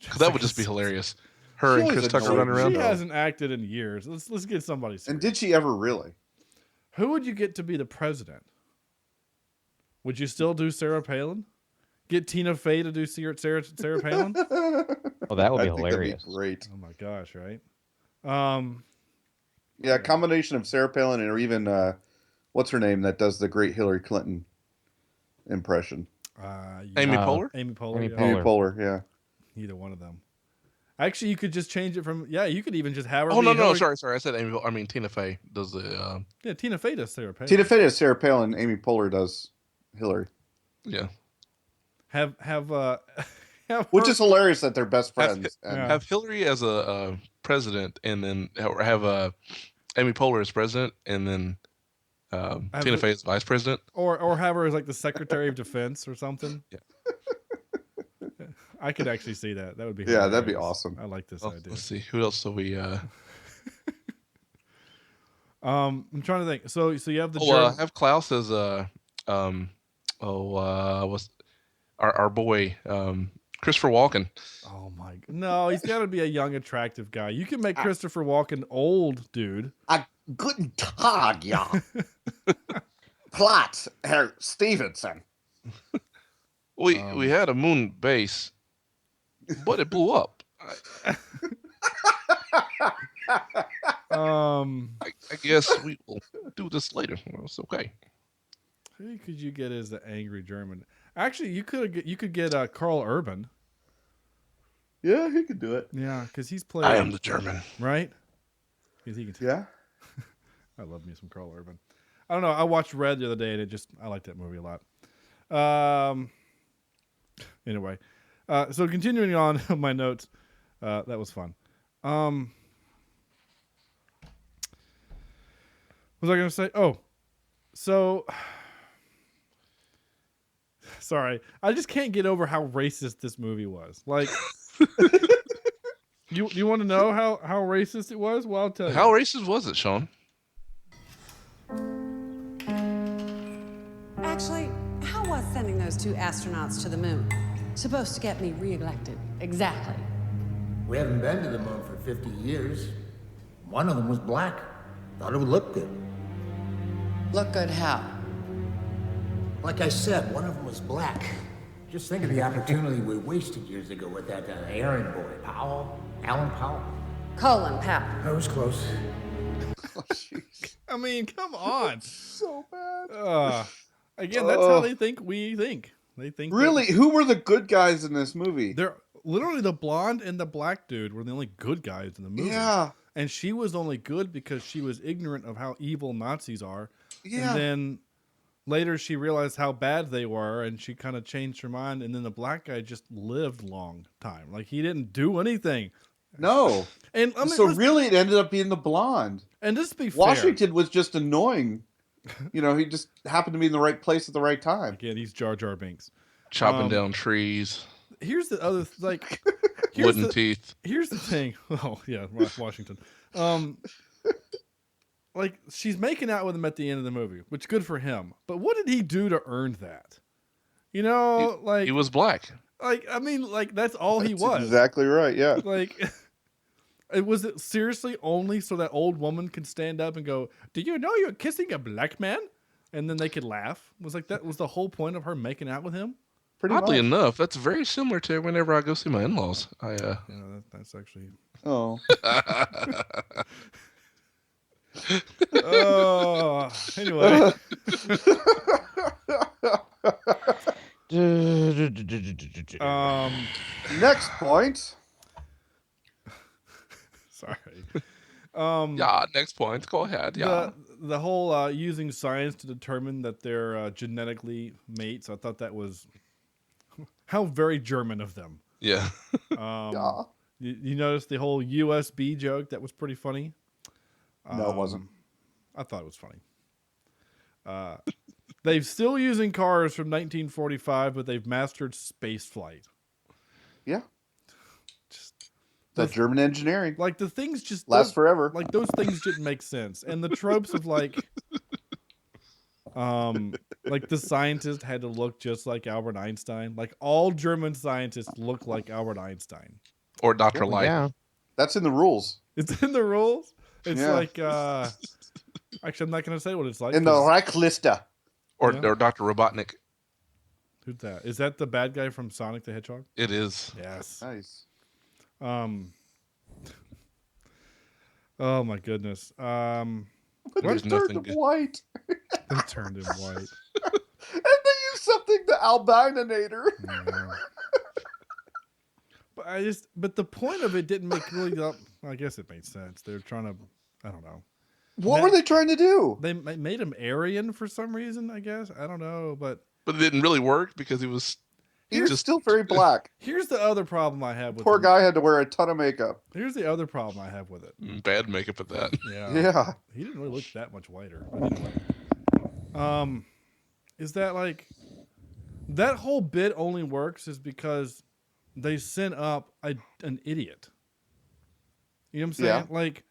Speaker 9: Because that would just be hilarious. Her and Chris Tucker running around.
Speaker 7: She hasn't acted in years. Let's get somebody serious.
Speaker 8: And did she ever really?
Speaker 7: Who would you get to be the president? Would you still do Sarah Palin? Get Tina Fey to do Sarah Palin?
Speaker 10: Oh, that would be hilarious.
Speaker 8: That'd be great.
Speaker 7: Oh my gosh, right?
Speaker 8: Yeah, a combination of Sarah Palin or even what's her name that does the great Hillary Clinton impression?
Speaker 9: Amy Poehler?
Speaker 7: Amy Poehler.
Speaker 8: Amy Poehler, yeah.
Speaker 7: Either one of them. Actually, you could just change it from you could even just have her.
Speaker 9: Oh no, sorry. I said Amy. I mean Tina Fey does the.
Speaker 7: Yeah, Tina Fey does Sarah Palin.
Speaker 8: Tina Fey does Sarah Palin. Amy Poehler does Hillary.
Speaker 9: Yeah.
Speaker 7: Have
Speaker 8: which is hilarious that they're best friends.
Speaker 9: Have Hillary as a president, and then have Amy Poehler as president, and then Tina Fey as vice president,
Speaker 7: or have her as like the Secretary of Defense or something.
Speaker 9: Yeah.
Speaker 7: I could actually see that. That would be
Speaker 8: hilarious. That'd be awesome.
Speaker 7: I like this idea.
Speaker 9: Let's see who else do we.
Speaker 7: I'm trying to think. So you have the
Speaker 9: have Klaus as what's our boy Christopher Walken.
Speaker 7: Oh my god! No, he's got to be a young, attractive guy. You can make Christopher Walken old, dude.
Speaker 8: Guten Tag, ja. Plot, Herr Stevenson.
Speaker 9: We had a moon base, but it blew up. I guess we will do this later. It's okay.
Speaker 7: Who could you get as the angry German? Actually, you could get Carl Urban.
Speaker 8: Yeah, he could do it.
Speaker 7: Yeah, because he's played.
Speaker 9: I am the German,
Speaker 7: right? Because he can.
Speaker 8: Yeah.
Speaker 7: I love me some Carl Urban. I don't know. I watched Red the other day, and I like that movie a lot. Anyway, so continuing on my notes, that was fun. What was I going to say? Oh, so sorry. I just can't get over how racist this movie was. Like, you want to know how racist it was? Well, I'll tell you.
Speaker 9: How racist was it, Sean?
Speaker 13: Actually, how was sending those 2 astronauts to the moon supposed to get me reelected? Exactly.
Speaker 14: We haven't been to the moon for 50 years. One of them was black. Thought it would look good.
Speaker 13: Look good how?
Speaker 14: Like I said, one of them was black. Just think of the opportunity we wasted years ago with that Aaron boy. Alan Powell?
Speaker 13: Colin Powell.
Speaker 14: That was close.
Speaker 8: Oh,
Speaker 7: I mean, come on.
Speaker 8: So bad.
Speaker 7: Again, that's how they think we think. They think
Speaker 8: really? Who were the good guys in this movie?
Speaker 7: They're literally the blonde and the black dude were the only good guys in the movie.
Speaker 8: Yeah.
Speaker 7: And she was only good because she was ignorant of how evil Nazis are.
Speaker 8: Yeah.
Speaker 7: And then later she realized how bad they were, and she kind of changed her mind. And then the black guy just lived long time. Like, he didn't do anything.
Speaker 8: No.
Speaker 7: And I mean,
Speaker 8: so really it ended up being the blonde.
Speaker 7: And just be fair,
Speaker 8: Washington was just annoying. You know, he just happened to be in the right place at the right time.
Speaker 7: Again, he's Jar Jar Binks.
Speaker 9: Chopping down trees.
Speaker 7: Here's the other, like...
Speaker 9: Wooden teeth.
Speaker 7: Here's the thing. Oh, yeah, Washington. Like, she's making out with him at the end of the movie, which good for him. But what did he do to earn that? You know,
Speaker 9: he was black.
Speaker 7: Like, I mean, like, that's all he was.
Speaker 8: Exactly right, yeah.
Speaker 7: Like, was it seriously only so that old woman could stand up and go, "Do you know you're kissing a black man?" And then they could laugh? Was like, that was the whole point of her making out with him?
Speaker 9: Oddly enough, that's very similar to whenever I go see my in-laws.
Speaker 7: Yeah, that's actually...
Speaker 8: Oh.
Speaker 7: Oh, anyway.
Speaker 8: Next point.
Speaker 7: Sorry.
Speaker 9: Yeah, next point. Go ahead. Yeah.
Speaker 7: The whole using science to determine that they're genetically mates, I thought that was how very German of them.
Speaker 9: Yeah.
Speaker 8: Yeah.
Speaker 7: You noticed the whole USB joke? That was pretty funny.
Speaker 8: No, it wasn't.
Speaker 7: I thought it was funny. They're still using cars from 1945, but they've mastered space flight.
Speaker 8: Yeah.
Speaker 7: Just
Speaker 8: that German engineering.
Speaker 7: Like the things just
Speaker 8: lasts forever.
Speaker 7: Like those things didn't make sense. And the tropes of like the scientist had to look just like Albert Einstein. Like all German scientists look like Albert Einstein.
Speaker 9: Or Dr. Light.
Speaker 10: Yeah.
Speaker 8: That's in the rules.
Speaker 7: It's in the rules. It's like actually I'm not gonna say what it's like.
Speaker 8: In the Reichsliste.
Speaker 9: Or Dr. Robotnik.
Speaker 7: Who's that? Is that the bad guy from Sonic the Hedgehog?
Speaker 9: It is.
Speaker 7: Yes.
Speaker 8: Nice.
Speaker 7: Oh my goodness.
Speaker 8: They turned him white.
Speaker 7: They turned him white.
Speaker 8: And they used something the albinonator.
Speaker 7: Yeah. But the point of it didn't make really. I guess it made sense. They're trying to. I don't know.
Speaker 8: What were they trying to do?
Speaker 7: They made him Aryan for some reason. I guess I don't know, but
Speaker 9: it didn't really work because he was
Speaker 8: still very black.
Speaker 7: Here's the other problem I have with
Speaker 8: poor guy had to wear a ton of makeup.
Speaker 7: Here's the other problem I have with it.
Speaker 9: Bad makeup at that.
Speaker 8: Yeah.
Speaker 7: He didn't really look that much whiter. Is that like that whole bit only works is because they sent up an idiot. You know what I'm saying?
Speaker 8: Yeah.
Speaker 7: Like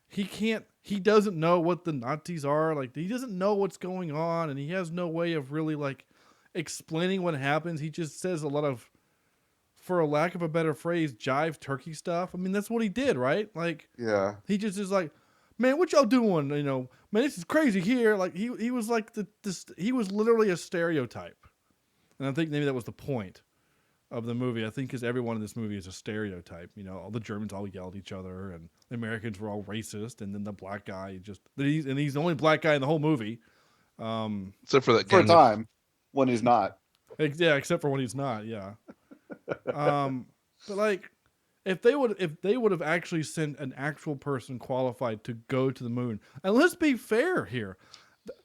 Speaker 7: he doesn't know what the Nazis are. Like he doesn't know what's going on, and he has no way of really like explaining what happens. He just says a lot of, for a lack of a better phrase, jive turkey stuff. I mean, that's what he did, right? Like,
Speaker 8: yeah,
Speaker 7: he just is like, man, what y'all doing? You know, man, this is crazy here. Like he was like he was literally a stereotype, and I think maybe that was the point of the movie. I think because everyone in this movie is a stereotype. You know, all the Germans all yell at each other, and the Americans were all racist, and then the black guy he's the only black guy in the whole movie.
Speaker 9: Except for that
Speaker 8: for a time when he's not.
Speaker 7: Yeah, except for when he's not. Yeah. But like, if they would have actually sent an actual person qualified to go to the moon, and let's be fair here,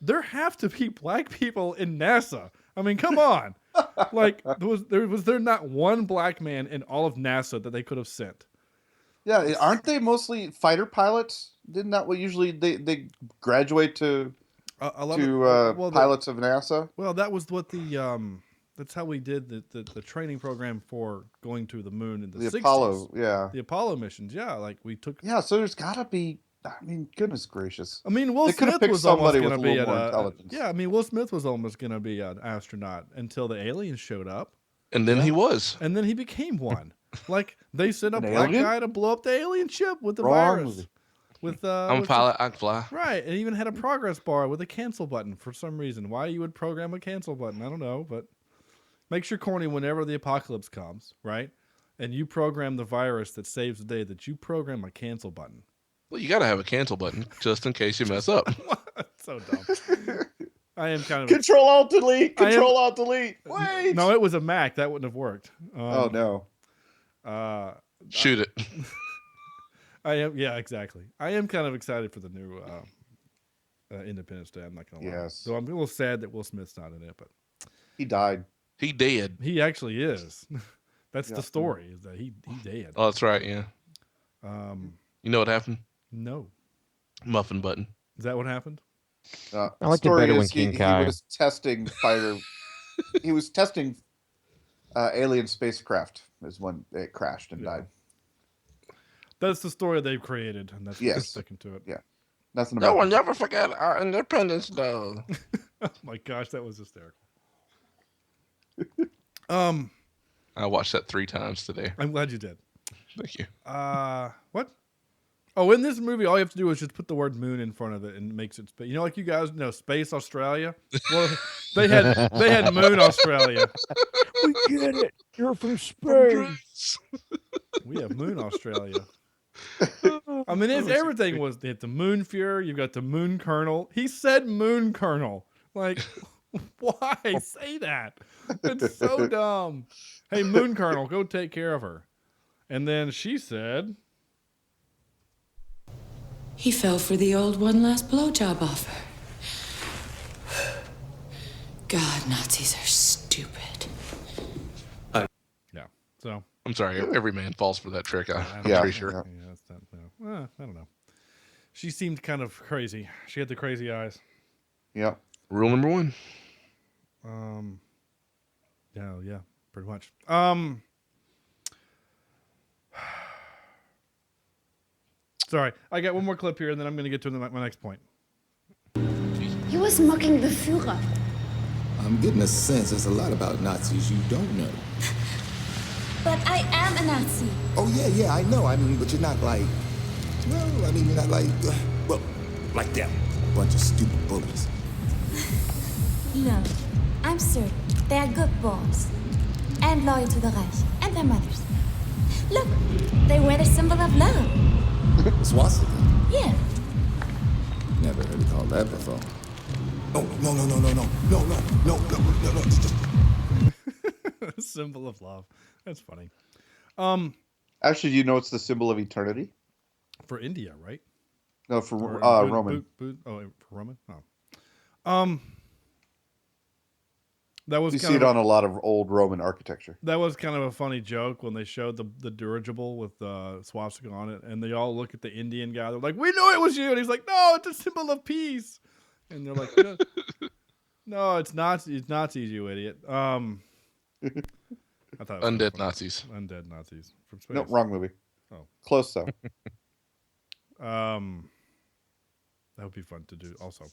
Speaker 7: there have to be black people in NASA. I mean, come on. Like, was there not one black man in all of NASA that they could have sent?
Speaker 8: Yeah, aren't they mostly fighter pilots? Didn't that what usually they graduate to pilots of NASA?
Speaker 7: Well, that was what that's how we did the training program for going to the moon in the 60s.
Speaker 8: Apollo, yeah.
Speaker 7: The Apollo missions, yeah. Like we took.
Speaker 8: Yeah, so there's got to be. I mean, goodness gracious.
Speaker 7: I mean, Will Smith was almost going to be Will Smith was almost going to be an astronaut until the aliens showed up.
Speaker 9: And then he was.
Speaker 7: And then he became one. Like they sent a black guy to blow up the alien ship with the virus. With
Speaker 9: I'm a pilot, I can fly.
Speaker 7: Right, and even had a progress bar with a cancel button for some reason. Why you would program a cancel button, I don't know, but makes you corny whenever the apocalypse comes, right? And you program the virus that saves the day, that you program a cancel button.
Speaker 9: Well, you got to have a cancel button just in case you mess up.
Speaker 7: So dumb. I am kind of
Speaker 8: Control-Alt-Delete. Control-Alt-Delete. Wait.
Speaker 7: No, it was a Mac. That wouldn't have worked.
Speaker 8: Oh no.
Speaker 9: Shoot it.
Speaker 7: I am. Yeah, exactly. I am kind of excited for the new Independence Day. I'm not gonna lie.
Speaker 8: Yes.
Speaker 7: So I'm a little sad that Will Smith's not in it, but
Speaker 8: he died.
Speaker 9: He dead.
Speaker 7: He actually is. That's the story. Is that he dead.
Speaker 9: Oh, that's right. Yeah. You know what happened?
Speaker 7: No.
Speaker 9: Muffin button.
Speaker 7: Is that what happened?
Speaker 10: I like it better when King Kai.
Speaker 8: He was testing fighter. He was testing alien spacecraft. Is when it crashed and died.
Speaker 7: That's the story they've created, and that's what's sticking to it.
Speaker 8: Yeah. Nothing.
Speaker 9: No one never forget our Independence Day.
Speaker 7: Oh my gosh, that was hysterical.
Speaker 9: I watched that 3 times today.
Speaker 7: I'm glad you did.
Speaker 9: Thank you.
Speaker 7: What? Oh, in this movie, all you have to do is just put the word moon in front of it, and it makes it. You know, like you guys know, Space Australia. Well, they had Moon Australia.
Speaker 10: We get it. You're from space.
Speaker 7: We have Moon Australia. I mean, everything was the Moon Fuhrer. You got the Moon Colonel. He said Moon Colonel. Like, why say that? It's so dumb. Hey, Moon Colonel, go take care of her. And then she said,
Speaker 15: he fell for the old one last blowjob offer. God, Nazis are stupid.
Speaker 7: Yeah. So
Speaker 9: I'm sorry. Every man falls for that trick. I'm pretty sure.
Speaker 7: Yeah, that's not, I don't know. She seemed kind of crazy. She had the crazy eyes.
Speaker 8: Yeah.
Speaker 9: Rule number 1.
Speaker 7: Yeah, pretty much. Sorry, I got one more clip here, and then I'm going to get to my next point.
Speaker 2: He was mocking the Führer.
Speaker 16: I'm getting a sense there's a lot about Nazis you don't know.
Speaker 4: But I am a Nazi.
Speaker 16: Oh, yeah, I know. I mean, but you're not like... Well, I mean, you're not like... well, like them. Bunch of stupid bullies.
Speaker 4: No, I'm certain they are good boys. And loyal to the Reich and their mothers. Look, they wear the symbol of love.
Speaker 16: Swastika?
Speaker 4: Yeah.
Speaker 16: Never heard it called that before. Oh, no.
Speaker 7: Symbol of love. That's funny.
Speaker 8: Actually, you know it's the symbol of eternity?
Speaker 7: For India, right?
Speaker 8: No, for Roman.
Speaker 7: For Roman? Oh. That was
Speaker 8: you see it on a lot of old Roman architecture.
Speaker 7: That was kind of a funny joke when they showed the dirigible with the swastika on it, and they all look at the Indian guy. They're like, "We knew it was you," and he's like, "No, it's a symbol of peace." And they're like, "No, it's Nazis. It's Nazis, you idiot." I thought
Speaker 9: Undead Nazis.
Speaker 7: Undead Nazis from space.
Speaker 8: No, wrong movie.
Speaker 7: Oh,
Speaker 8: close though.
Speaker 7: That would be fun to do. Also,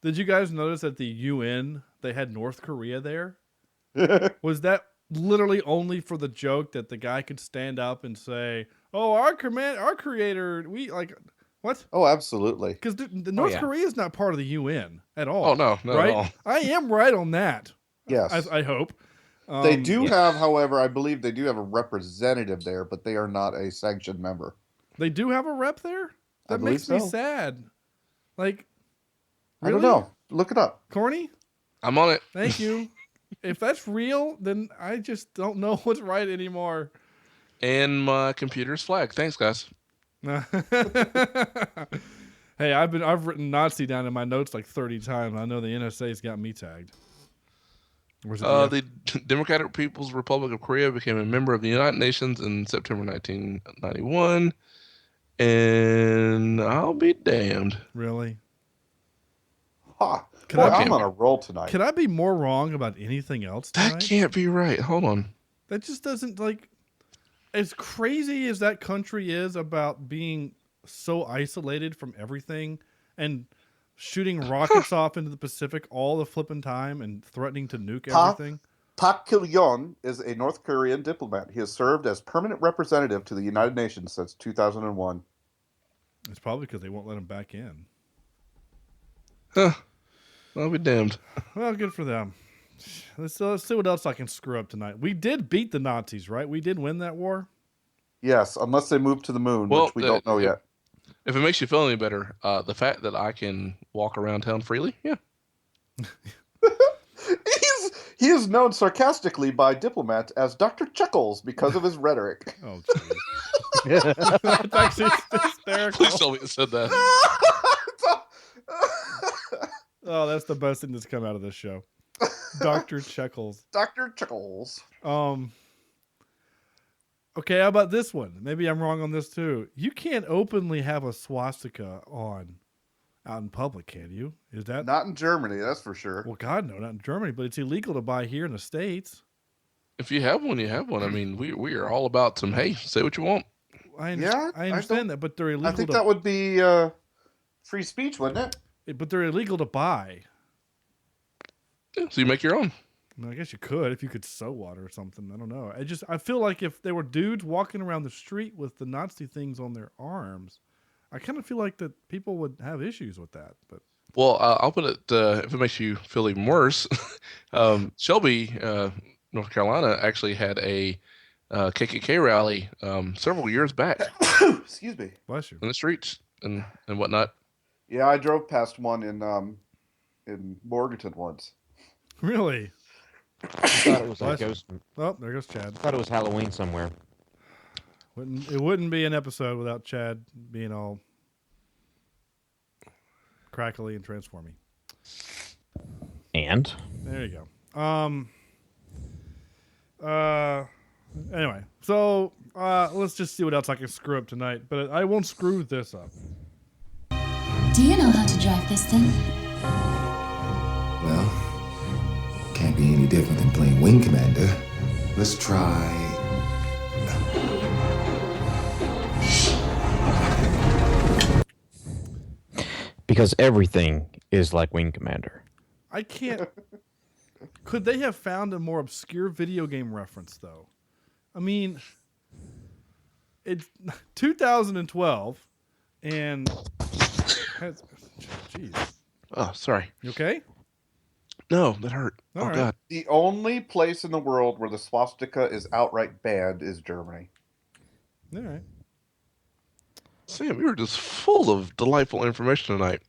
Speaker 7: did you guys notice at the UN they had North Korea there? Was that literally only for the joke that the guy could stand up and say, "Oh, our creator, we like." What?
Speaker 8: Oh, absolutely.
Speaker 7: Because the North Korea is not part of the UN at all.
Speaker 9: Oh, no, not
Speaker 7: right?
Speaker 9: at all.
Speaker 7: I am right on that.
Speaker 8: Yes.
Speaker 7: I hope.
Speaker 8: They do have, however, I believe they do have a representative there, but they are not a sanctioned member.
Speaker 7: They do have a rep there? That makes me sad. Like, really?
Speaker 8: I don't know. Look it up.
Speaker 7: Corny?
Speaker 9: I'm on it.
Speaker 7: Thank you. If that's real, then I just don't know what's right anymore.
Speaker 9: And my computer's flagged. Thanks, guys.
Speaker 7: Hey, I've written Nazi down in my notes like 30 times. I know the NSA's got me tagged.
Speaker 9: The Democratic People's Republic of Korea became a member of the United Nations in September 1991, and I'll be damned.
Speaker 7: Really?
Speaker 8: Ha! I'm on a roll tonight.
Speaker 7: Could I be more wrong about anything else tonight?
Speaker 9: That can't be right. Hold on.
Speaker 7: That just doesn't, like, as crazy as that country is about being so isolated from everything and shooting rockets off into the Pacific all the flipping time and threatening to nuke everything.
Speaker 8: Park Kil-yeon is a North Korean diplomat. He has served as permanent representative to the United Nations since 2001.
Speaker 7: It's probably because they won't let him back in.
Speaker 9: Huh. I'll be damned.
Speaker 7: Well, good for them. Let's see what else I can screw up tonight. We did beat the Nazis, right? We did win that war?
Speaker 8: Yes, unless they move to the moon, which we don't know yet.
Speaker 9: If it makes you feel any better, the fact that I can walk around town freely, yeah.
Speaker 8: He is known sarcastically by diplomats as Dr. Chuckles because of his rhetoric.
Speaker 7: Oh, jeez. That's actually hysterical.
Speaker 9: Please tell me it said that.
Speaker 7: Oh, that's the best thing that's come out of this show. Dr. Chuckles.
Speaker 8: Dr. Chuckles.
Speaker 7: Okay, how about this one? Maybe I'm wrong on this too. You can't openly have a swastika out in public, can you? Is that
Speaker 8: not in Germany? That's for sure.
Speaker 7: Well, God, no, not in Germany, but it's illegal to buy here in the States.
Speaker 9: If you have one, you have one. I mean, we are all about some. Hey, say what you want.
Speaker 7: I understand that, but they're illegal.
Speaker 8: I think that would be free speech, wouldn't
Speaker 7: it? But they're illegal to buy.
Speaker 9: Yeah, so you make your own.
Speaker 7: I mean, I guess you could if you could sew water or something. I don't know. I feel like if there were dudes walking around the street with the Nazi things on their arms, I kind of feel like that people would have issues with that. But
Speaker 9: well, I'll put it if it makes you feel even worse. Shelby, North Carolina, actually had a KKK rally several years back.
Speaker 8: Excuse me.
Speaker 7: Bless you.
Speaker 9: In the streets and whatnot.
Speaker 8: Yeah, I drove past one in Morganton once.
Speaker 7: Really?
Speaker 10: I thought it was a ghost.
Speaker 7: Oh, there goes Chad.
Speaker 10: I thought it was Halloween somewhere.
Speaker 7: It wouldn't be an episode without Chad being all crackly and transforming.
Speaker 10: And?
Speaker 7: There you go. Anyway, so let's just see what else I can screw up tonight. But I won't screw this up.
Speaker 15: Do you know how to drive this thing?
Speaker 16: Well, can't be any different than playing Wing Commander. Let's try...
Speaker 10: Because everything is like Wing Commander.
Speaker 7: I can't. Could they have found a more obscure video game reference, though? I mean, it's 2012, and jeez.
Speaker 9: Oh, sorry.
Speaker 7: You okay?
Speaker 9: No, that hurt.
Speaker 7: All right.
Speaker 9: God.
Speaker 8: The only place in the world where the swastika is outright banned is Germany.
Speaker 7: All right.
Speaker 9: Sam, you were just full of delightful information tonight.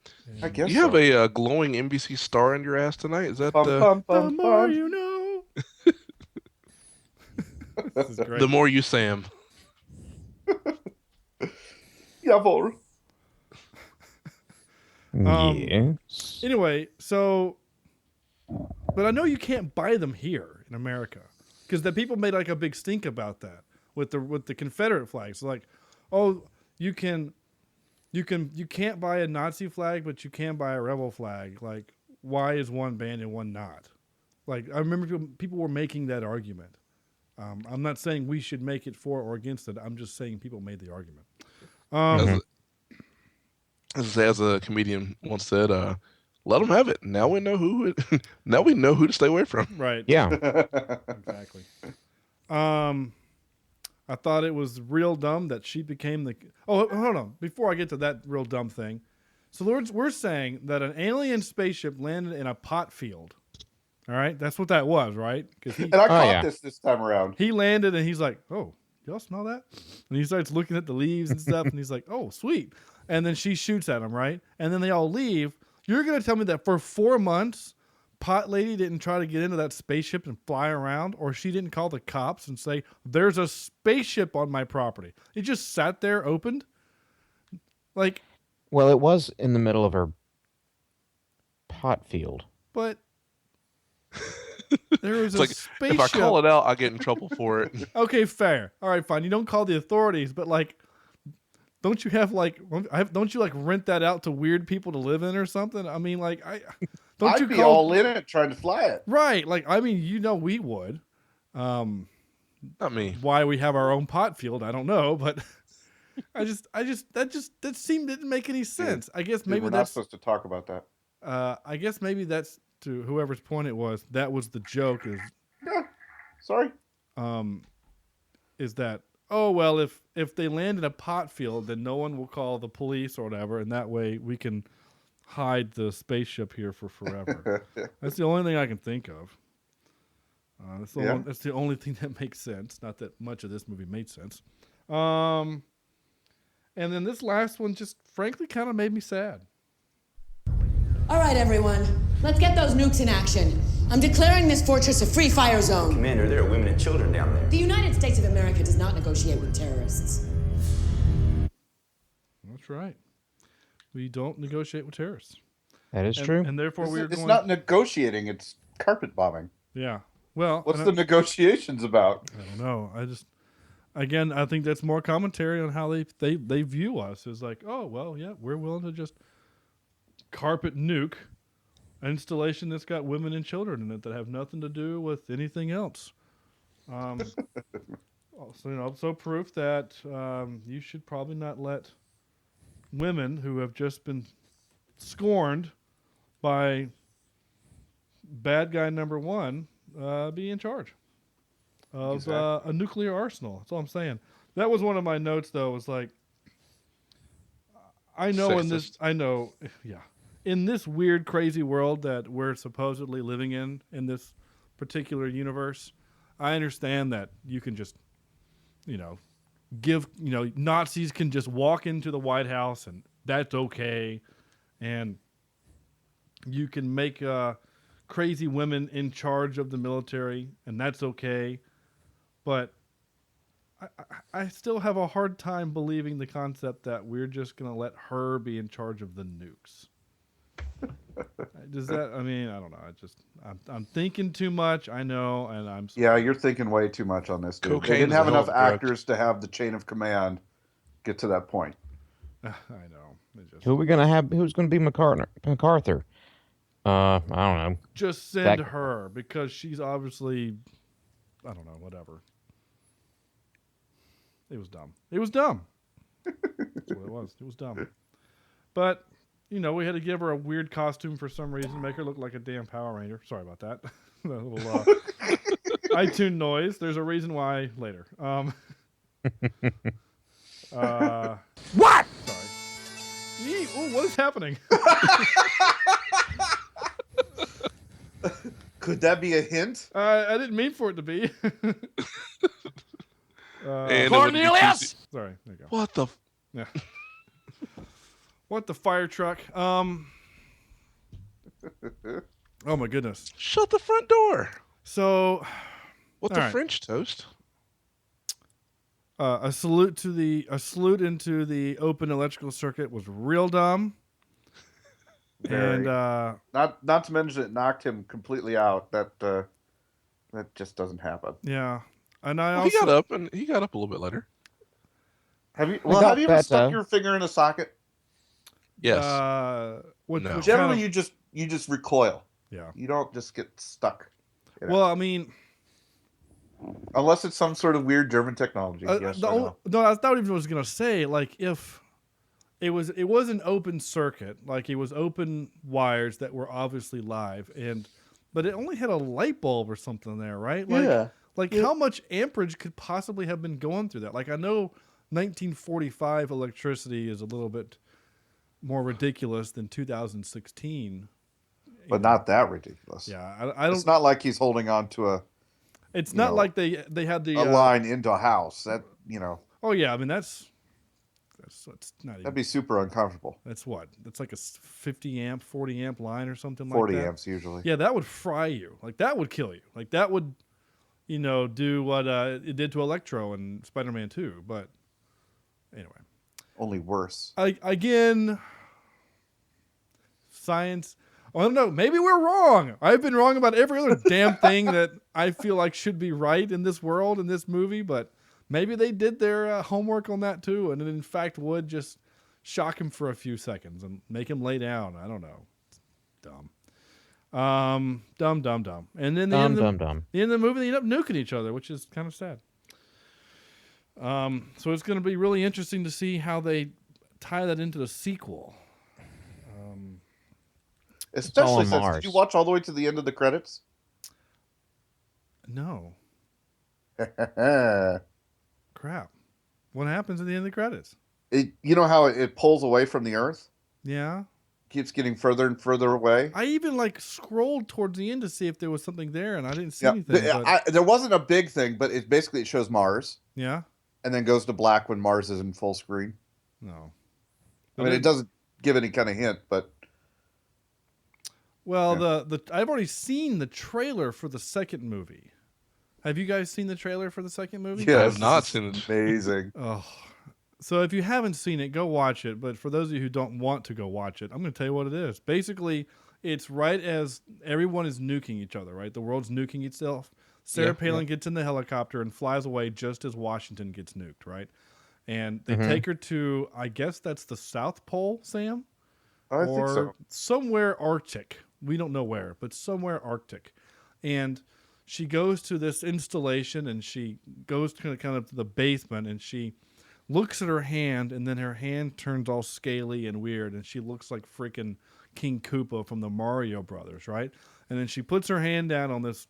Speaker 8: I guess
Speaker 9: you have a glowing NBC star in your ass tonight. Is that
Speaker 7: the more you know? This is great.
Speaker 9: The more you, Sam.
Speaker 8: Jawohl.
Speaker 10: Yes.
Speaker 7: Anyway, so, but I know you can't buy them here in America because the people made like a big stink about that with the Confederate flags. Like, oh, you can't buy a Nazi flag, but you can buy a rebel flag. Like, why is one banned and one not? Like, I remember people were making that argument. I'm not saying we should make it for or against it. I'm just saying people made the argument.
Speaker 9: As a comedian once said, "Let them have it." Now we know who. Now we know who to stay away from.
Speaker 7: Right.
Speaker 10: Yeah.
Speaker 7: Exactly. I thought it was real dumb that she became the. Oh, hold on. Before I get to that real dumb thing, so we're saying that an alien spaceship landed in a pot field. All right, that's what that was, right?
Speaker 8: And I caught this time around.
Speaker 7: He landed and he's like, "Oh, y'all smell that?" And he starts looking at the leaves and stuff, and he's like, "Oh, sweet." And then she shoots at him, right? And then they all leave. You're gonna tell me that for 4 months, Pot Lady didn't try to get into that spaceship and fly around, or she didn't call the cops and say, "There's a spaceship on my property"? It just sat there, opened. Like,
Speaker 10: well, it was in the middle of her pot field.
Speaker 7: But there was
Speaker 9: it's
Speaker 7: a spaceship.
Speaker 9: If I call it out, I get in trouble for it.
Speaker 7: Okay, fair. All right, fine. You don't call the authorities, but like, don't you have like, don't you like rent that out to weird people to live in or something? I mean, like,
Speaker 8: I'd be all in it trying to fly it.
Speaker 7: Right. Like, I mean, we would.
Speaker 9: Not me.
Speaker 7: Why we have our own pot field, I don't know, but that didn't make any sense. I guess maybe
Speaker 8: we're not supposed to talk about that.
Speaker 7: I guess maybe that's to whoever's point it was. That was the joke.
Speaker 8: Sorry.
Speaker 7: Is that, oh well, if they land in a pot field, then no one will call the police or whatever, and that way we can hide the spaceship here for forever. That's the only thing I can think of. That's the only thing that makes sense. Not that much of this movie made sense. And then this last one just frankly kind of made me sad.
Speaker 15: All right, everyone. Let's get those nukes in action. I'm declaring this fortress a free fire zone.
Speaker 17: Commander, there are women and children down there.
Speaker 15: The United States of America does not negotiate with terrorists.
Speaker 7: That's right. We don't negotiate with terrorists.
Speaker 10: That is true.
Speaker 7: And therefore
Speaker 8: it's not negotiating, it's carpet bombing.
Speaker 7: Yeah. Well,
Speaker 8: what's the negotiations about?
Speaker 7: I don't know. I think that's more commentary on how they view us. Is like, oh, well, yeah, we're willing to just carpet nuke an installation that's got women and children in it that have nothing to do with anything else. Also proof that you should probably not let women who have just been scorned by bad guy number one be in charge of a nuclear arsenal. That's all I'm saying. That was one of my notes, though. Was like, I know
Speaker 9: Sexist.
Speaker 7: In this weird, crazy world that we're supposedly living in this particular universe, I understand that you can just, Nazis can just walk into the White House and that's okay. And you can make crazy women in charge of the military and that's okay. But I still have a hard time believing the concept that we're just going to let her be in charge of the nukes. Does that? I mean, I don't know. I'm thinking too much. I know, and I'm. Sorry.
Speaker 8: Yeah, you're thinking way too much on this. Dude. They didn't have enough actors to have the chain of command get to that point.
Speaker 7: I know.
Speaker 10: Who are we gonna have? Who's gonna be MacArthur? I don't know.
Speaker 7: Just send her because she's obviously, I don't know, whatever. It was dumb. That's what it was. It was dumb. But we had to give her a weird costume for some reason, make her look like a damn Power Ranger. Sorry about that. A little iTunes noise. There's a reason why later.
Speaker 10: What?
Speaker 7: Sorry. Oh, what is happening?
Speaker 8: Could that be a hint?
Speaker 7: I didn't mean for it to be.
Speaker 9: Cornelius!
Speaker 7: Sorry, there you go.
Speaker 9: What the?
Speaker 7: Yeah. What the fire truck? Oh my goodness!
Speaker 9: Shut the front door.
Speaker 7: So,
Speaker 9: what the French toast?
Speaker 7: A salute into the open electrical circuit was real dumb.
Speaker 8: Very.
Speaker 7: And
Speaker 8: not to mention it knocked him completely out. That just doesn't happen.
Speaker 7: Yeah, and
Speaker 9: he got up a little bit later.
Speaker 8: Have you ever stuck your finger in a socket?
Speaker 9: Yes.
Speaker 8: No. Generally, you just recoil.
Speaker 7: Yeah.
Speaker 8: You don't just get stuck.
Speaker 7: Well, I mean,
Speaker 8: unless it's some sort of weird German technology. Yes.
Speaker 7: No, that's not even what I was gonna say. Like if it was an open circuit, like it was open wires that were obviously live, but it only had a light bulb or something there, right? Like, how much amperage could possibly have been going through that? Like I know 1945 electricity is a little bit more ridiculous than 2016,
Speaker 8: but not that ridiculous.
Speaker 7: Yeah, I don't.
Speaker 8: It's not like he's holding on to a.
Speaker 7: It's not like they had the
Speaker 8: a line into a house that
Speaker 7: Oh yeah, I mean that's not even.
Speaker 8: That'd be super uncomfortable.
Speaker 7: That's what? That's like a 50 amp, 40 amp line or something like that.
Speaker 8: 40 amps usually.
Speaker 7: Yeah, that would fry you. Like that would kill you. Like that would, do what it did to Electro in Spider-Man 2. But anyway,
Speaker 8: only worse.
Speaker 7: Again, science. I don't know. Maybe we're wrong. I've been wrong about every other damn thing that I feel like should be right in this world, in this movie. But maybe they did their homework on that too, and it in fact would just shock him for a few seconds and make him lay down. I don't know. It's dumb. Dumb. And then the end of the movie, they end up nuking each other, which is kind of sad. So it's going to be really interesting to see how they tie that into the sequel.
Speaker 8: Especially since, did you watch all the way to the end of the credits?
Speaker 7: No. Crap. What happens at the end of the credits?
Speaker 8: You know how it pulls away from the Earth?
Speaker 7: Yeah.
Speaker 8: Keeps getting further and further away.
Speaker 7: I even scrolled towards the end to see if there was something there, and I didn't see anything.
Speaker 8: There wasn't a big thing, but it shows Mars.
Speaker 7: Yeah.
Speaker 8: And then goes to black when Mars is in full screen.
Speaker 7: No.
Speaker 8: I mean, it doesn't give any kind of hint, but.
Speaker 7: Well, I've already seen the trailer for the second movie. Have you guys seen the trailer for the second movie?
Speaker 8: Yeah,
Speaker 9: I have not seen it.
Speaker 8: Amazing.
Speaker 7: Oh, so if you haven't seen it, go watch it. But for those of you who don't want to go watch it, I'm going to tell you what it is. Basically, it's right as everyone is nuking each other, right? The world's nuking itself. Sarah Palin gets in the helicopter and flies away just as Washington gets nuked, right? And they take her to, I guess that's the South Pole, Sam?
Speaker 8: I think so.
Speaker 7: Somewhere Arctic. We don't know where, but somewhere Arctic. And she goes to this installation, and she goes to kind of the basement, and she looks at her hand, and then her hand turns all scaly and weird, and she looks like freaking King Koopa from the Mario Brothers, right? And then she puts her hand down on this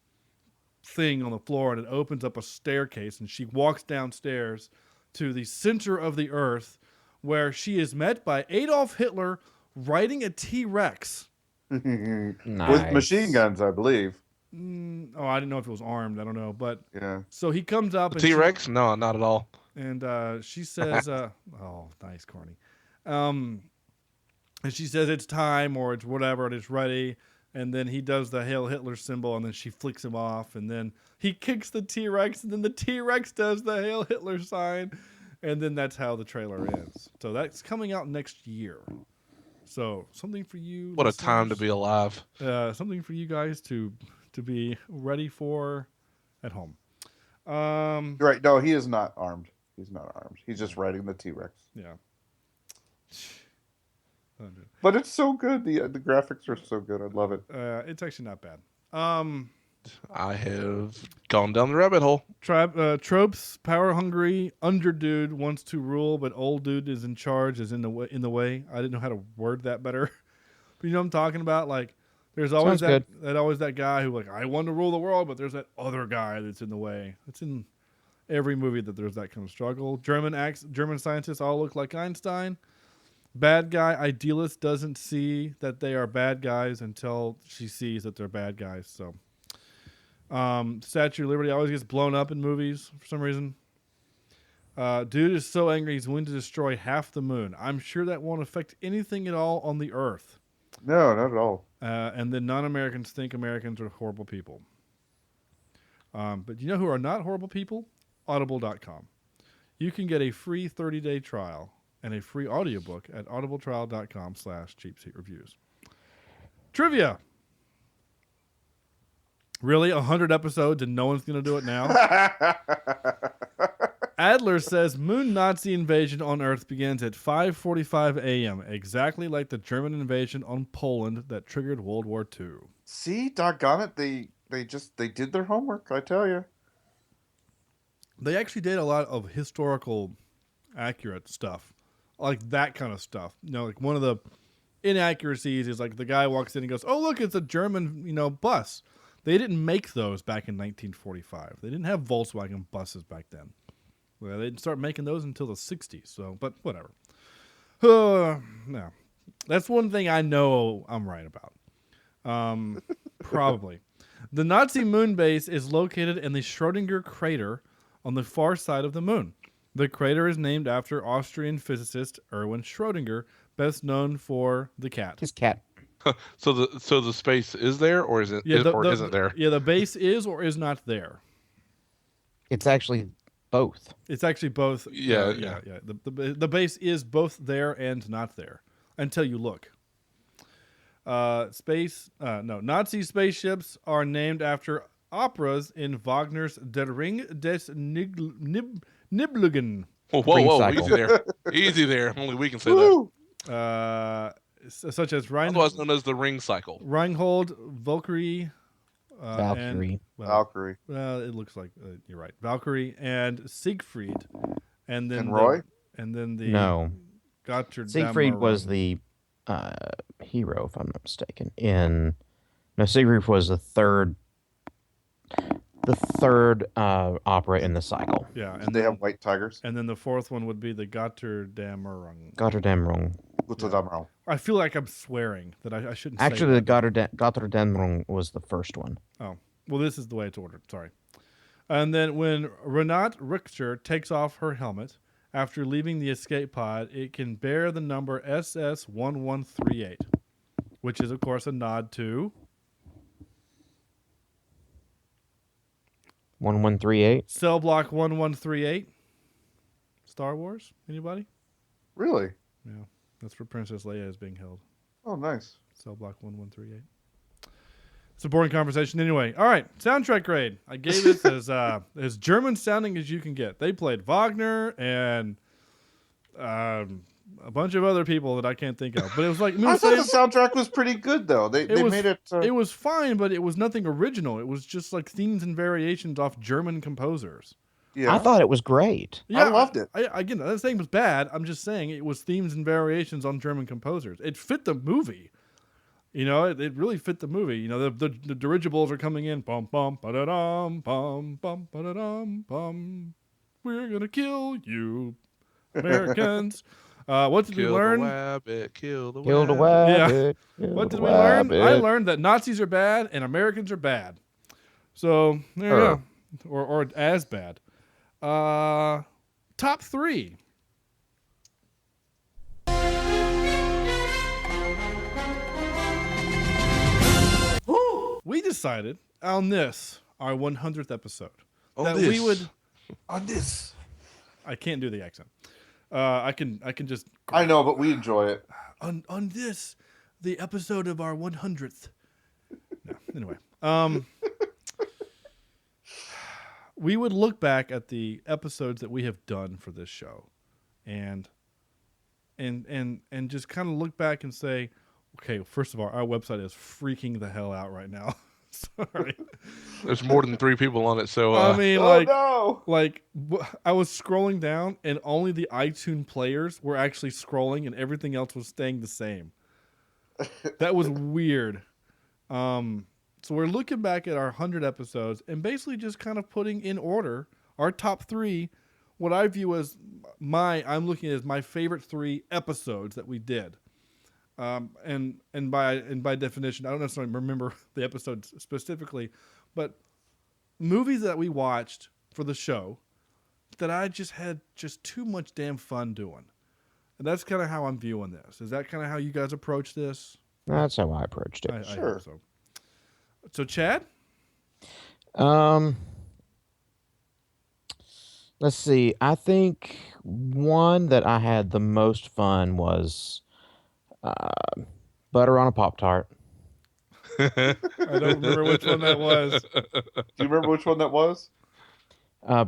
Speaker 7: thing on the floor, and it opens up a staircase, and she walks downstairs to the center of the earth, where she is met by Adolf Hitler riding a T-Rex.
Speaker 10: Nice.
Speaker 8: With machine guns, I believe.
Speaker 7: Oh, I didn't know if it was armed. I don't know, but
Speaker 8: yeah.
Speaker 7: So he comes up.
Speaker 9: T-Rex? No, not at all.
Speaker 7: And she says, "Oh, nice, corny." And she says it's time, or it's whatever, and it's ready. And then he does the Hail Hitler symbol, and then she flicks him off, and then he kicks the T-Rex, and then the T-Rex does the Hail Hitler sign, and then that's how the trailer ends. So that's coming out next year. So something for you.
Speaker 9: What a time to be alive.
Speaker 7: Something for you guys to be ready for at home.
Speaker 8: Right. No, he is not armed. He's not armed. He's just riding the T-Rex.
Speaker 7: Yeah.
Speaker 8: But it's so good. The graphics are so good. I love it.
Speaker 7: It's actually not bad.
Speaker 9: I have gone down the rabbit hole.
Speaker 7: Tropes: power hungry, under dude wants to rule, but old dude is in charge, is in the way. I didn't know how to word that better. But you know what I'm talking about? Like, there's always that guy who, like, I want to rule the world, but there's that other guy that's in the way. It's in every movie that there's that kind of struggle. German scientists all look like Einstein. Bad guy idealist doesn't see that they are bad guys until she sees that they're bad guys. So, Statue of Liberty always gets blown up in movies for some reason. Dude is so angry he's willing to destroy half the moon. I'm sure that won't affect anything at all on the Earth.
Speaker 8: No, not at all.
Speaker 7: And then non-Americans think Americans are horrible people. But you know who are not horrible people? Audible.com. You can get a free 30-day trial and a free audiobook at audibletrial.com/cheapseatreviews. Trivia. Really? 100 episodes and no one's going to do it now? Adler says moon Nazi invasion on Earth begins at 5:45 a.m., exactly like the German invasion on Poland that triggered World War II.
Speaker 8: See, doggone it, they did their homework, I tell you.
Speaker 7: They actually did a lot of historical accurate stuff, like that kind of stuff. You know, like one of the inaccuracies is like the guy walks in and goes, "Oh, look, it's a German, bus." They didn't make those back in 1945. They didn't have Volkswagen buses back then. Well, they didn't start making those until the 60s. So, but whatever. No, that's one thing I know I'm right about. Probably. The Nazi moon base is located in the Schrödinger crater on the far side of the moon. The crater is named after Austrian physicist Erwin Schrödinger, best known for the cat.
Speaker 10: His cat.
Speaker 9: So the space is there, or is it? Isn't there?
Speaker 7: Yeah, the base is or is not there.
Speaker 10: It's actually both.
Speaker 7: It's actually both.
Speaker 9: Yeah.
Speaker 7: The base is both there and not there until you look. Nazi spaceships are named after operas in Wagner's Der Ring des Nibelungen.
Speaker 9: Whoa, easy there. Only we can say that.
Speaker 7: Such as
Speaker 9: otherwise known as the Ring Cycle.
Speaker 7: Reinhold, Valkyrie.
Speaker 10: Valkyrie.
Speaker 8: Valkyrie.
Speaker 7: Well, it looks like you're right. Valkyrie and Siegfried, and then
Speaker 8: Roy,
Speaker 7: Gotthard.
Speaker 10: Siegfried was the hero, if I'm not mistaken. Siegfried was the third opera in the cycle.
Speaker 7: Yeah,
Speaker 8: and they have white tigers.
Speaker 7: And then the fourth one would be the Gotterdammerung.
Speaker 10: Gotterdammerung.
Speaker 7: I feel like I'm swearing that I shouldn't say
Speaker 10: Actually,
Speaker 7: that.
Speaker 10: the Gotterdammerung was the first one.
Speaker 7: Oh. Well, this is the way it's ordered. Sorry. And then when Renate Richter takes off her helmet after leaving the escape pod, it can bear the number SS1138, which is, of course, a nod to
Speaker 10: 1138.
Speaker 7: Cell Block 1138. Star Wars? Anybody?
Speaker 8: Really?
Speaker 7: Yeah. That's where Princess Leia is being held.
Speaker 8: Oh, nice.
Speaker 7: Cell Block 1138. It's a boring conversation anyway. All right. Soundtrack grade. I gave this as German sounding as you can get. They played Wagner and a bunch of other people that I can't think of. But it was like...
Speaker 8: I thought the soundtrack was pretty good, though. They made it...
Speaker 7: It was fine, but it was nothing original. It was just like themes and variations off German composers.
Speaker 8: Yeah.
Speaker 10: I thought it was great.
Speaker 8: Yeah, I loved it.
Speaker 7: Again, I'm not saying it was bad. I'm just saying it was themes and variations on German composers. It fit the movie. It really fit the movie. The dirigibles are coming in. Bum, bum, ba-da-dum, bum, bum, ba-da-dum, bum. We're going to kill you, Americans. What did we learn?
Speaker 9: Kill the
Speaker 10: rabbit.
Speaker 7: Yeah. What did we learn? I learned that Nazis are bad and Americans are bad. So, there you go. Or as bad. Top 3. We decided on this, our 100th episode, we would...
Speaker 8: On this.
Speaker 7: I can't do the accent. I can just...
Speaker 8: I know, but we enjoy it.
Speaker 7: On this, the episode of our 100th. No, anyway. We would look back at the episodes that we have done for this show and just kind of look back and say, okay, first of all, our website is freaking the hell out right now. Sorry.
Speaker 9: There's more than 3 people on it, so
Speaker 7: I mean,
Speaker 8: no.
Speaker 7: I was scrolling down, and only the iTunes players were actually scrolling, and everything else was staying the same. That was weird. So we're looking back at our 100 episodes, and basically just kind of putting in order our top 3. What I view as I'm looking at as my favorite 3 episodes that we did. And by definition, I don't necessarily remember the episodes specifically, but movies that we watched for the show that I just had just too much damn fun doing. And that's kind of how I'm viewing this. Is that kind of how you guys approach this?
Speaker 10: That's how I approached it.
Speaker 7: Sure. So Chad?
Speaker 10: Let's see. I think one that I had the most fun was Butter on a Pop-Tart.
Speaker 7: I don't remember which one that was.
Speaker 8: Do you remember which one that was?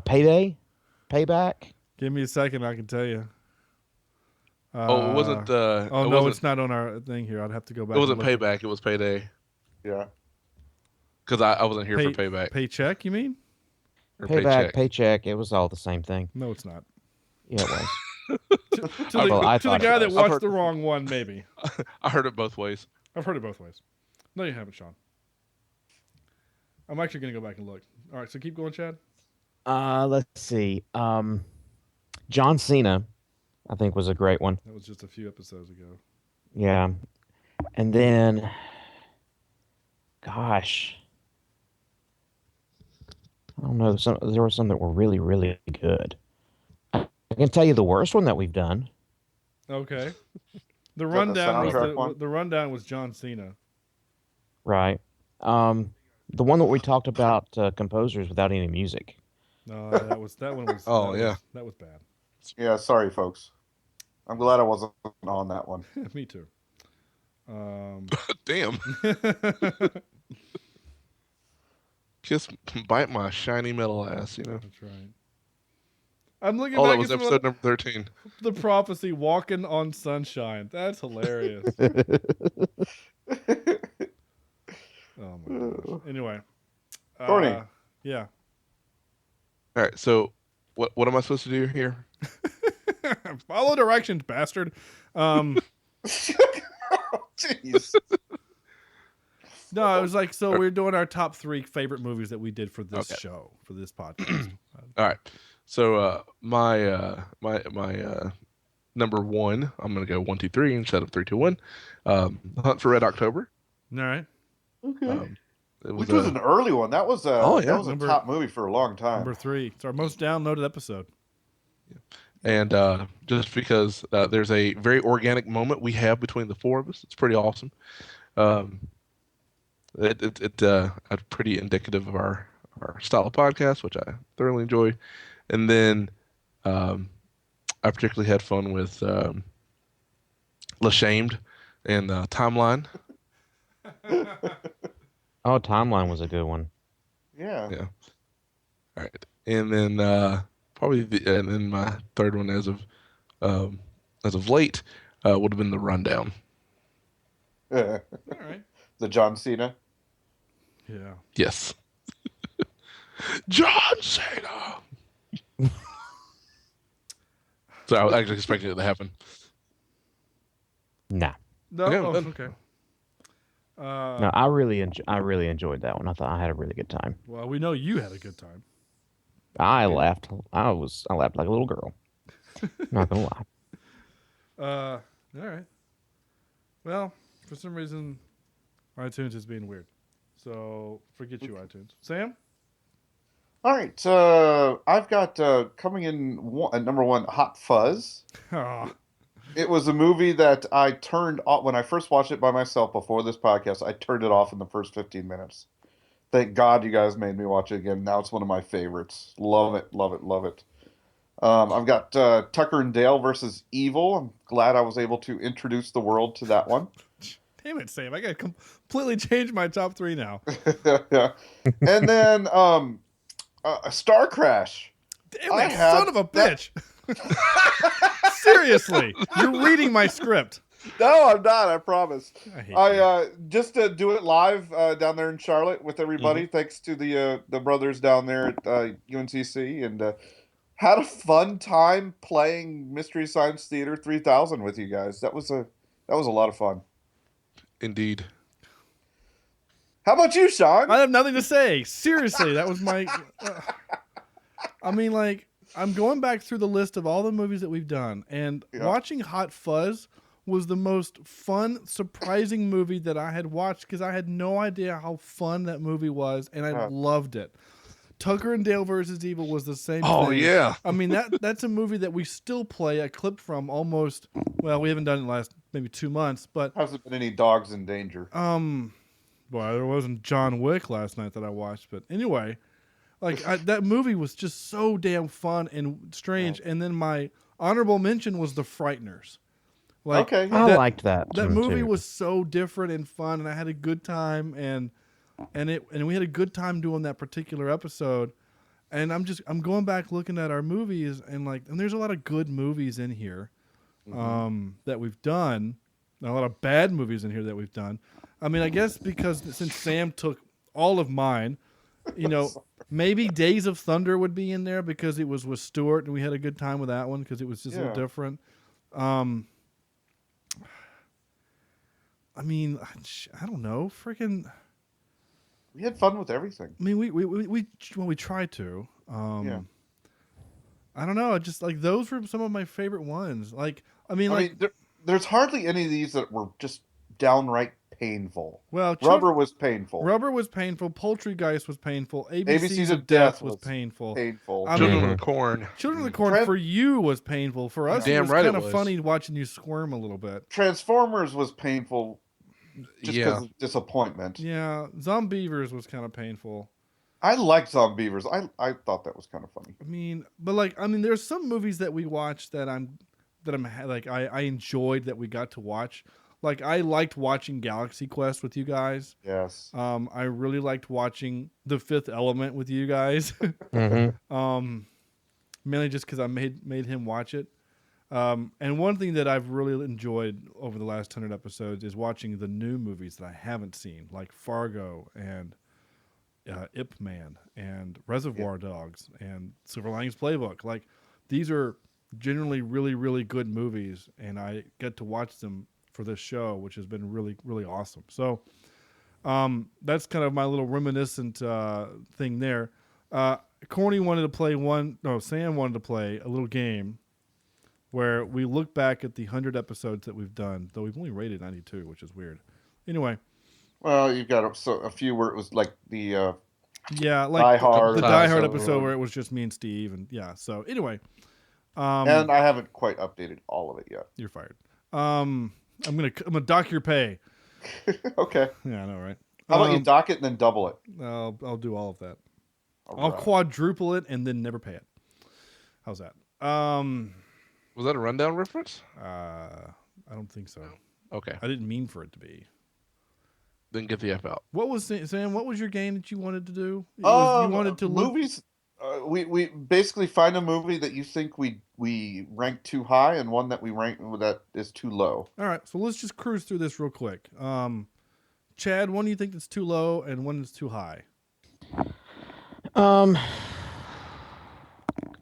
Speaker 10: Payday? Payback?
Speaker 7: Give me a second, I can tell you.
Speaker 9: It wasn't.
Speaker 7: It's not on our thing here. I'd have to go back.
Speaker 9: It wasn't Payback. It was Payday.
Speaker 8: Yeah.
Speaker 9: Because I wasn't here for Payback.
Speaker 7: Paycheck, you mean?
Speaker 9: Or
Speaker 10: Paycheck. It was all the same thing.
Speaker 7: No, it's not.
Speaker 10: Yeah, it was.
Speaker 7: to the guy that watched the wrong one, maybe.
Speaker 9: I heard it both ways.
Speaker 7: I've heard it both ways. No, you haven't, Sean. I'm actually going to go back and look. All right, so keep going, Chad.
Speaker 10: Let's see. John Cena, I think, was a great one.
Speaker 7: That was just a few episodes ago.
Speaker 10: Yeah. And then, gosh, I don't know. There were some that were really, really good. I can tell you the worst one that we've done.
Speaker 7: Okay. The rundown was John Cena.
Speaker 10: Right. The one that we talked about, composers without any music.
Speaker 7: No, that one was. That was bad.
Speaker 8: Yeah, sorry, folks. I'm glad I wasn't on that one.
Speaker 7: Me too.
Speaker 9: Damn. Bite my shiny metal ass, you know.
Speaker 7: That's right. I'm looking.
Speaker 9: That was episode number 13.
Speaker 7: The prophecy, walking on sunshine. That's hilarious. Oh my gosh. Anyway,
Speaker 8: Thorny.
Speaker 7: Yeah.
Speaker 9: All right. So, what am I supposed to do here?
Speaker 7: Follow directions, bastard.
Speaker 8: Jeez.
Speaker 7: No, it was like, so we're doing our top 3 favorite movies that we did for this show, for this podcast.
Speaker 9: All right. So my number 1, I'm gonna go 1, 2, 3 instead of 3, 2, 1. Hunt for Red October.
Speaker 7: All right.
Speaker 8: Okay. Which was an early one. That was that was a top movie for a long time.
Speaker 7: Number 3. It's our most downloaded episode.
Speaker 9: And just because there's a very organic moment we have between the 4 of us, it's pretty awesome. It's pretty indicative of our style of podcast, which I thoroughly enjoy. And then I particularly had fun with L'Ashamed and Timeline.
Speaker 10: Oh, Timeline was a good one.
Speaker 8: Yeah.
Speaker 9: Yeah. All right. And then and then my third one as of late would have been The Rundown.
Speaker 8: All
Speaker 7: right.
Speaker 8: The John Cena.
Speaker 7: Yeah.
Speaker 9: Yes. John Cena. So I was actually expecting it to happen.
Speaker 10: Nah.
Speaker 7: No. Okay.
Speaker 10: No, I really enjoyed that one. I thought I had a really good time.
Speaker 7: Well, we know you had a good time.
Speaker 10: I laughed. I laughed like a little girl. Not gonna lie.
Speaker 7: All right. Well, for some reason, iTunes is being weird. So forget you, iTunes. Sam?
Speaker 8: All right. I've got coming in at number 1, Hot Fuzz.
Speaker 7: Oh.
Speaker 8: It was a movie that I turned off when I first watched it by myself before this podcast. I turned it off in the first 15 minutes. Thank God you guys made me watch it again. Now it's one of my favorites. Love it, love it, love it. I've got Tucker and Dale versus Evil. I'm glad I was able to introduce the world to that one.
Speaker 7: Damn it, Sam. I got to completely change my top 3 now.
Speaker 8: Yeah. And then Star Crash.
Speaker 7: Damn that son of a bitch. Seriously. You're reading my script.
Speaker 8: No, I'm not. I promise.
Speaker 7: I
Speaker 8: just to do it live down there in Charlotte with everybody. Thanks to the brothers down there at UNCC, and had a fun time playing Mystery Science Theater 3000 with you guys. That was a lot of fun.
Speaker 9: Indeed.
Speaker 8: How about you, Sean?
Speaker 7: I have nothing to say. Seriously, that was my. I mean, like, I'm going back through the list of all the movies that we've done, and watching Hot Fuzz was the most fun, surprising movie that I had watched because I had no idea how fun that movie was, and I loved it. Tucker and Dale versus Evil was the same thing.
Speaker 9: Oh, yeah.
Speaker 7: I mean, that's a movie that we still play a clip from almost, well, we haven't done it in the last maybe 2 months, but...
Speaker 8: Hasn't been any dogs in danger.
Speaker 7: Well, there wasn't John Wick last night that I watched, but anyway, like that movie was just so damn fun and strange. And then my honorable mention was The Frighteners. Like,
Speaker 10: I liked that.
Speaker 7: That movie
Speaker 10: too.
Speaker 7: was so different and fun, and I had a good time, and we had a good time doing that particular episode. And I'm going back looking at our movies, and there's a lot of good movies in here that we've done. A lot of bad movies in here that we've done. I mean, I guess because since Sam took all of mine, maybe Days of Thunder would be in there because it was with Stewart, and we had a good time with that one because it was just a little different. I mean, I don't know, freaking.
Speaker 8: We had fun with everything.
Speaker 7: I mean, we tried to. I don't know. Just like those were some of my favorite ones.
Speaker 8: There's hardly any of these that were just downright painful.
Speaker 7: Well,
Speaker 8: Rubber was painful.
Speaker 7: Rubber was painful. Poultrygeist was painful. ABCs
Speaker 8: of
Speaker 7: of Death
Speaker 8: was
Speaker 7: was painful.
Speaker 9: Children of the Corn.
Speaker 7: Children of the Corn for you was painful. For us, it was
Speaker 9: right
Speaker 7: kind
Speaker 9: it
Speaker 7: of
Speaker 9: was.
Speaker 7: funny watching you squirm a little bit.
Speaker 8: Transformers was painful just because of disappointment.
Speaker 7: Yeah, Zombievers was kind of painful.
Speaker 8: I liked Zombievers. I thought that was kind of funny.
Speaker 7: I mean, there's some movies that we watched that I enjoyed that we got to watch. Like, I liked watching Galaxy Quest with you guys.
Speaker 8: Yes.
Speaker 7: I really liked watching The Fifth Element with you guys. Mainly just because I made him watch it. And one thing that I've really enjoyed over the last 100 episodes is watching the new movies that I haven't seen, like Fargo and Ip Man and Reservoir Dogs and Silver Linings Playbook. Like, these are generally really, really good movies, and I get to watch them for this show, which has been really, really awesome. So that's kind of my little reminiscent thing there. Sam wanted to play a little game where we look back at the 100 episodes that we've done, though we've only rated 92, which is weird. Anyway.
Speaker 8: Well, you've got a few where it was like the
Speaker 7: Die
Speaker 8: Hard
Speaker 7: episode where it was just me and Steve, and so anyway.
Speaker 8: And I haven't quite updated all of it yet.
Speaker 7: You're fired. I'm gonna dock your pay.
Speaker 8: Okay.
Speaker 7: Yeah, I know, right?
Speaker 8: How about you dock it and then double it?
Speaker 7: I'll do all of that.
Speaker 8: All
Speaker 7: I'll quadruple it and then never pay it. How's that?
Speaker 9: Was that a rundown reference?
Speaker 7: I don't think so.
Speaker 9: Okay.
Speaker 7: I didn't mean for it to be.
Speaker 9: Then get the F out.
Speaker 7: What was Sam? What was your game that you wanted to do? You
Speaker 8: wanted to movies. We basically find a movie that you think we rank too high and one that we rank that is too low.
Speaker 7: All right, so let's just cruise through this real quick. Chad, one do you think that's too low and one that's too high?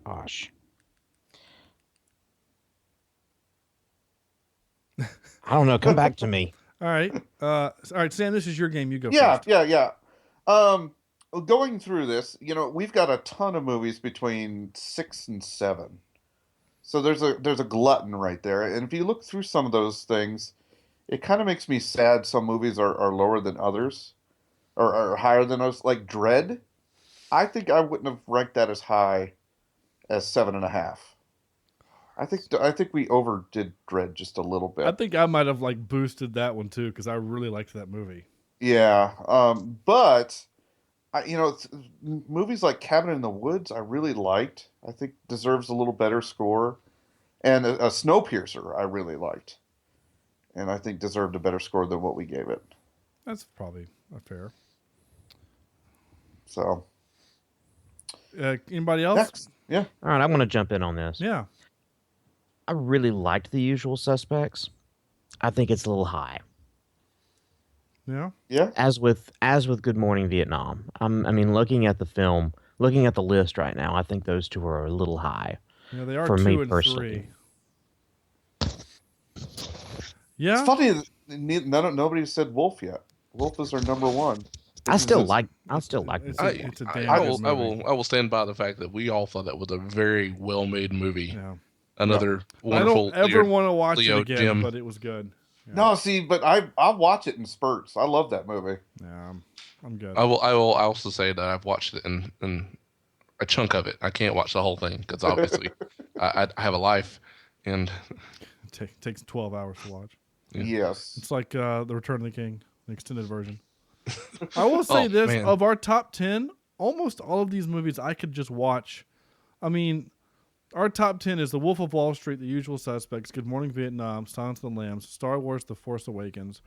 Speaker 10: Gosh. I don't know. Come back to me.
Speaker 7: All right. Sam, this is your game. You go first.
Speaker 8: Yeah. Going through this, we've got a ton of movies between 6 and 7. So there's a glutton right there. And if you look through some of those things, it kind of makes me sad some movies are lower than others or are higher than others. Like Dread, I think I wouldn't have ranked that as high as 7.5. I think we overdid Dread just a little bit.
Speaker 7: I think I might have boosted that one too because I really liked that movie.
Speaker 8: Yeah, but movies like Cabin in the Woods I really liked. I think deserves a little better score, and a Snowpiercer I really liked, and I think deserved a better score than what we gave it.
Speaker 7: That's probably fair.
Speaker 8: So,
Speaker 7: anybody else?
Speaker 8: Next. Yeah.
Speaker 10: All right, I'm going to jump in on this.
Speaker 7: Yeah.
Speaker 10: I really liked The Usual Suspects. I think it's a little high.
Speaker 7: Yeah.
Speaker 8: Yeah.
Speaker 10: As with Good Morning Vietnam. I mean, looking at the film, looking at the list right now, I think those two are a little high.
Speaker 7: Yeah, they are
Speaker 10: for
Speaker 7: 2
Speaker 10: me
Speaker 7: and
Speaker 10: personally.
Speaker 7: 3. Yeah.
Speaker 8: It's funny that nobody said Wolf yet. Wolf is our number one.
Speaker 10: I still like.
Speaker 7: It's a damn
Speaker 9: I
Speaker 7: good movie.
Speaker 9: will stand by the fact that we all thought that was a very well made movie.
Speaker 7: Yeah.
Speaker 9: Another wonderful.
Speaker 7: I don't ever want to watch
Speaker 9: Leo
Speaker 7: it again,
Speaker 9: Jim.
Speaker 7: but it was good. Yeah.
Speaker 8: No, see, but I'll watch it in spurts. I love that movie.
Speaker 7: Yeah, I'm good.
Speaker 9: I will also say that I've watched it in a chunk of it. I can't watch the whole thing because obviously I have a life, and
Speaker 7: it takes 12 hours to watch.
Speaker 9: Yeah.
Speaker 8: Yes.
Speaker 7: It's like The Return of the King, the extended version. I will say this,
Speaker 9: man.
Speaker 7: of our top 10, almost all of these movies I could just watch. I mean, our top 10 is The Wolf of Wall Street, The Usual Suspects, Good Morning Vietnam, Silence of the Lambs, Star Wars, The Force Awakens,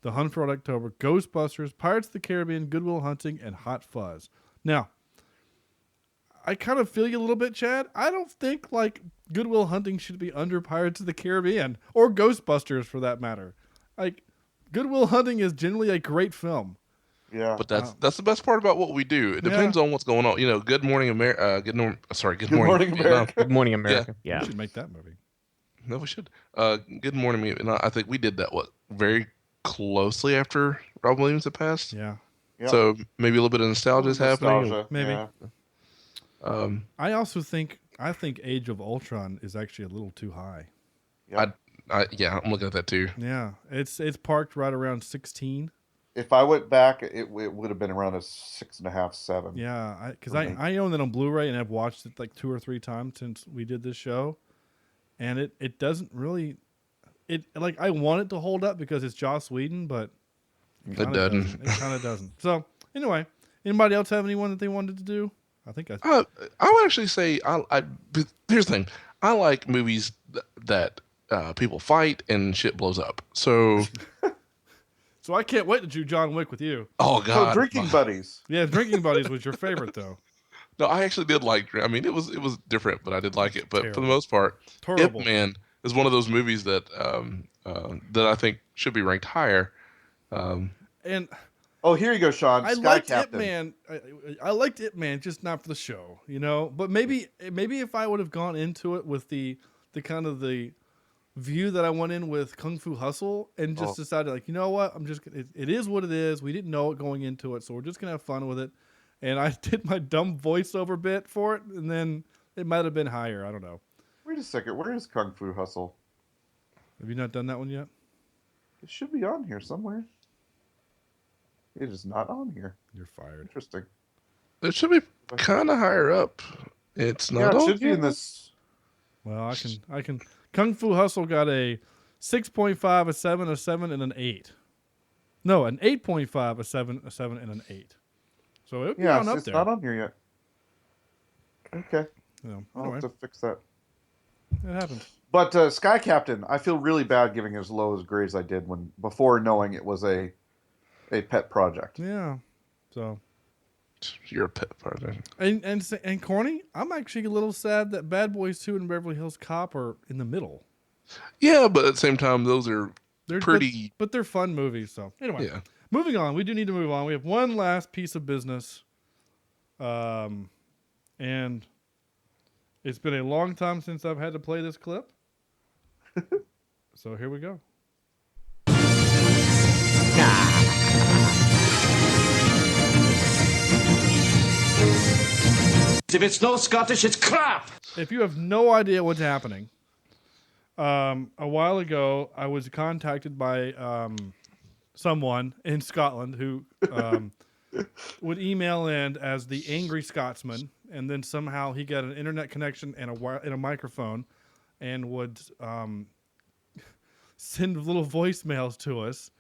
Speaker 7: The Hunt for Red October, Ghostbusters, Pirates of the Caribbean, Good Will Hunting, and Hot Fuzz. Now, I kind of feel you a little bit, Chad. I don't think like Good Will Hunting should be under Pirates of the Caribbean or Ghostbusters for that matter. Like, Good Will Hunting is generally a great film.
Speaker 8: Yeah,
Speaker 9: but that's the best part about what we do. It depends on what's going on. You know, Good Morning America. Good Morning
Speaker 10: America. Good Morning America. Yeah.
Speaker 7: We should make that movie.
Speaker 9: No, we should. Good Morning Vietnam. I think we did that very closely after Robin Williams had passed.
Speaker 7: Yeah.
Speaker 8: Yep.
Speaker 9: So maybe a little bit of nostalgia is happening.
Speaker 7: Maybe.
Speaker 8: Yeah.
Speaker 7: I also think Age of Ultron is actually a little too high.
Speaker 8: Yeah.
Speaker 9: I'm looking at that too.
Speaker 7: Yeah, it's parked right around 16.
Speaker 8: If I went back, it would have been around a 6.5, 7.
Speaker 7: Yeah, because I own that on Blu-ray and I've watched it like 2 or 3 times since we did this show, and it doesn't really, like I want it to hold up because it's Joss Whedon, but
Speaker 9: it doesn't.
Speaker 7: It kind of doesn't. So anyway, anybody else have anyone that they wanted to do? I think
Speaker 9: I would actually say here's the thing. I like movies that people fight and shit blows up. So.
Speaker 7: So I can't wait to do John Wick with you.
Speaker 9: Oh God!
Speaker 8: So Drinking Buddies.
Speaker 7: Yeah, Drinking Buddies was your favorite though.
Speaker 9: No, I actually did like. I mean, it was different, but I did like it. But
Speaker 7: Terrible.
Speaker 9: for the most part,
Speaker 7: Terrible.
Speaker 9: Ip Man is one of those movies that that I think should be ranked higher.
Speaker 7: And
Speaker 8: oh, here you go, Sean.
Speaker 7: I
Speaker 8: Sky
Speaker 7: liked
Speaker 8: Captain.
Speaker 7: Ip Man. I liked Ip Man, just not for the show, you know. But maybe if I would have gone into it with the kind of the view that I went in with Kung Fu Hustle and just decided, like, you know what, it is what it is. We didn't know it going into it, so we're just gonna have fun with it. And I did my dumb voiceover bit for it, and then it might have been higher. I don't know.
Speaker 8: Wait a second. Where is Kung Fu Hustle?
Speaker 7: Have you not done that one yet?
Speaker 8: It should be on here somewhere. It is not on here.
Speaker 7: You're fired.
Speaker 8: Interesting.
Speaker 9: It should be kind of higher up. It's not.
Speaker 8: Yeah, it
Speaker 9: on
Speaker 8: should be
Speaker 9: here.
Speaker 8: in this.
Speaker 7: Well, I can. Kung Fu Hustle got a 6.5, a 7, a 7, and an 8. No, an 8.5, a 7, and an 8. So it would be on up
Speaker 8: it's
Speaker 7: there.
Speaker 8: not on here yet. Okay.
Speaker 7: Yeah,
Speaker 8: I'll
Speaker 7: anyway,
Speaker 8: have to fix that.
Speaker 7: it happens.
Speaker 8: But Sky Captain, I feel really bad giving it as low as grades I did before knowing it was a pet project.
Speaker 7: Yeah. So.
Speaker 9: You're a pet project.
Speaker 7: And corny, I'm actually a little sad that Bad Boys 2 and Beverly Hills Cop are in the middle.
Speaker 9: Yeah, but at the same time, those are pretty.
Speaker 7: But they're fun movies. So anyway,
Speaker 9: Yeah.
Speaker 7: Moving on. We do need to move on. We have one last piece of business, and it's been a long time since I've had to play this clip. So here we go.
Speaker 14: If it's no Scottish, it's crap.
Speaker 7: If you have no idea what's happening, a while ago I was contacted by someone in Scotland who would email in as the Angry Scotsman, and then somehow he got an internet connection and a microphone, and would send little voicemails to us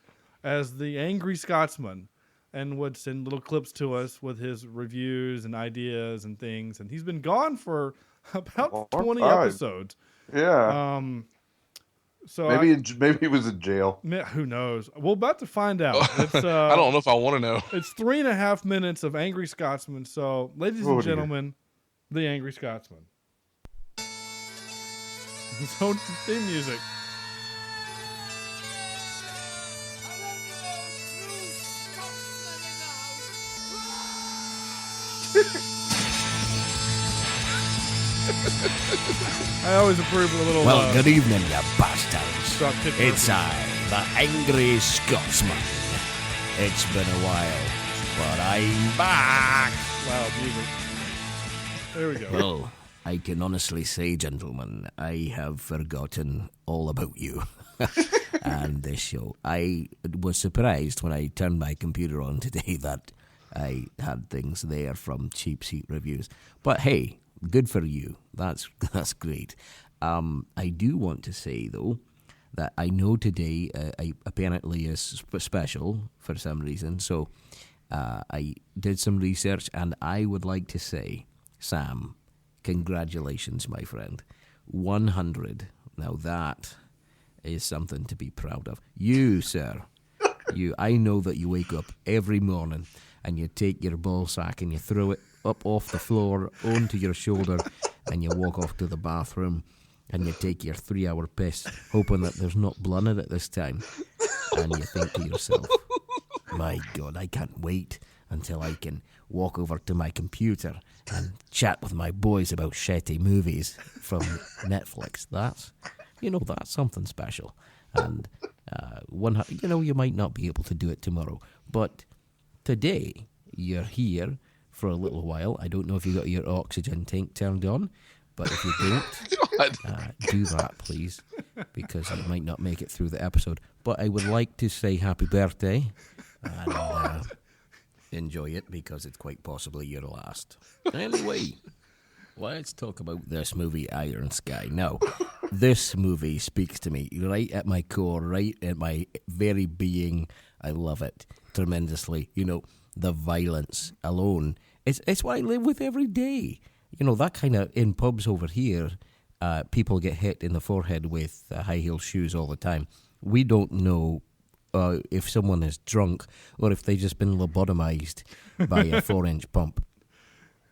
Speaker 7: as the Angry Scotsman, and would send little clips to us with his reviews and ideas and things. And he's been gone for about 20 episodes.
Speaker 8: Yeah.
Speaker 7: So
Speaker 8: maybe he was in jail.
Speaker 7: Who knows? We're about to find out. It's,
Speaker 9: I don't know if I want to know.
Speaker 7: It's 3.5 minutes of Angry Scotsman. So, ladies and gentlemen, the Angry Scotsman. So, theme music. I always approve of a little.
Speaker 11: Well, good evening, you bastards.
Speaker 7: Dropkick
Speaker 11: It's
Speaker 7: Murphy.
Speaker 11: I, the Angry Scotsman. It's been a while, but I'm back.
Speaker 7: Loud music. There we go.
Speaker 11: Well, I can honestly say, gentlemen, I have forgotten all about you and this show. I was surprised when I turned my computer on today that I had things there from Cheap Seat Reviews. But hey, good for you. That's great. I do want to say, though, that I know today apparently is special for some reason. So I did some research, and I would like to say, Sam, congratulations, my friend. 100. Now that is something to be proud of. You, sir, I know that you wake up every morning and you take your ball sack and you throw it up off the floor onto your shoulder and you walk off to the bathroom and you take your 3-hour piss, hoping that there's not blood in it this time. And you think to yourself, my God, I can't wait until I can walk over to my computer and chat with my boys about shitty movies from Netflix. That's something special. And you might not be able to do it tomorrow, but today you're here for a little while. I don't know if you got your oxygen tank turned on, but if you don't, do that, please, because you might not make it through the episode. But I would like to say happy birthday and enjoy it, because it's quite possibly your last. Anyway, let's talk about this movie, Iron Sky. Now, this movie speaks to me right at my core, right at my very being. I love it tremendously. The violence alone. It's what I live with every day. That kind of, in pubs over here, people get hit in the forehead with high heel shoes all the time. We don't know if someone is drunk or if they've just been lobotomized by a 4-inch pump.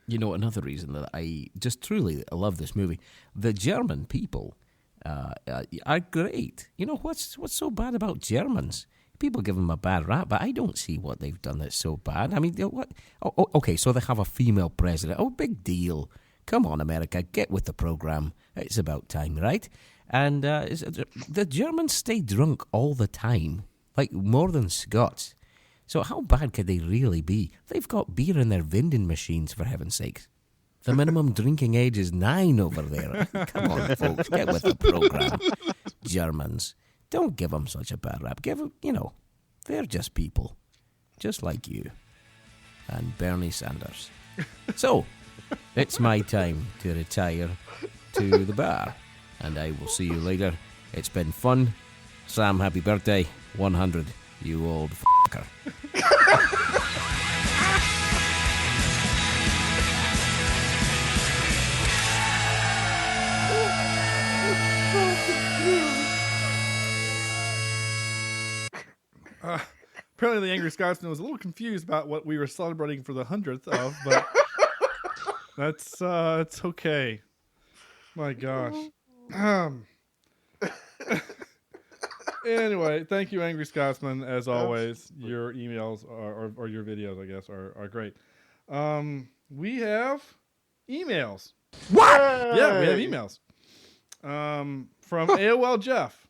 Speaker 11: Another reason that I just truly love this movie, the German people are great. What's so bad about Germans? People give them a bad rap, but I don't see what they've done that's so bad. I mean, what? Okay, so they have a female president. Oh, big deal. Come on, America, get with the program. It's about time, right? And the Germans stay drunk all the time, like more than Scots. So how bad could they really be? They've got beer in their vending machines, for heaven's sakes. The minimum drinking age is 9 over there. Come on, folks, get with the program. Germans, don't give them such a bad rap. Give them, they're just people, just like you and Bernie Sanders. So, it's my time to retire to the bar, and I will see you later. It's been fun. Sam, happy birthday. 100, you old f***er.
Speaker 7: Apparently the Angry Scotsman was a little confused about what we were celebrating for the 100th of, but that's it's okay. My gosh. Anyway, thank you, Angry Scotsman. As always, your emails or your videos, I guess, are great. We have emails.
Speaker 8: What?
Speaker 7: Yeah, we have emails. From AOL Jeff.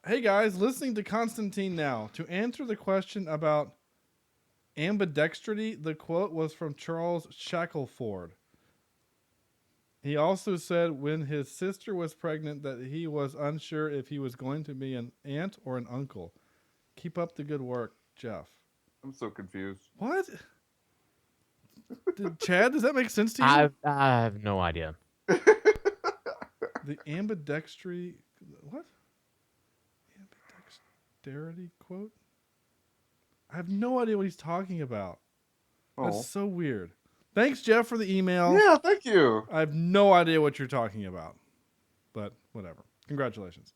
Speaker 7: Hey guys, listening to Constantine now. To answer the question about ambidextrity, the quote was from Charles Shackelford. He also said when his sister was pregnant that he was unsure if he was going to be an aunt or an uncle. Keep up the good work, Jeff.
Speaker 8: I'm so confused.
Speaker 7: What? Chad, does that make sense to you?
Speaker 10: I have no idea.
Speaker 7: The ambidextrity... What? Ambidexterity quote? I have no idea what he's talking about. That's so weird. Thanks, Jeff, for the email.
Speaker 8: Yeah, thank you.
Speaker 7: I have no idea what you're talking about. But whatever. Congratulations.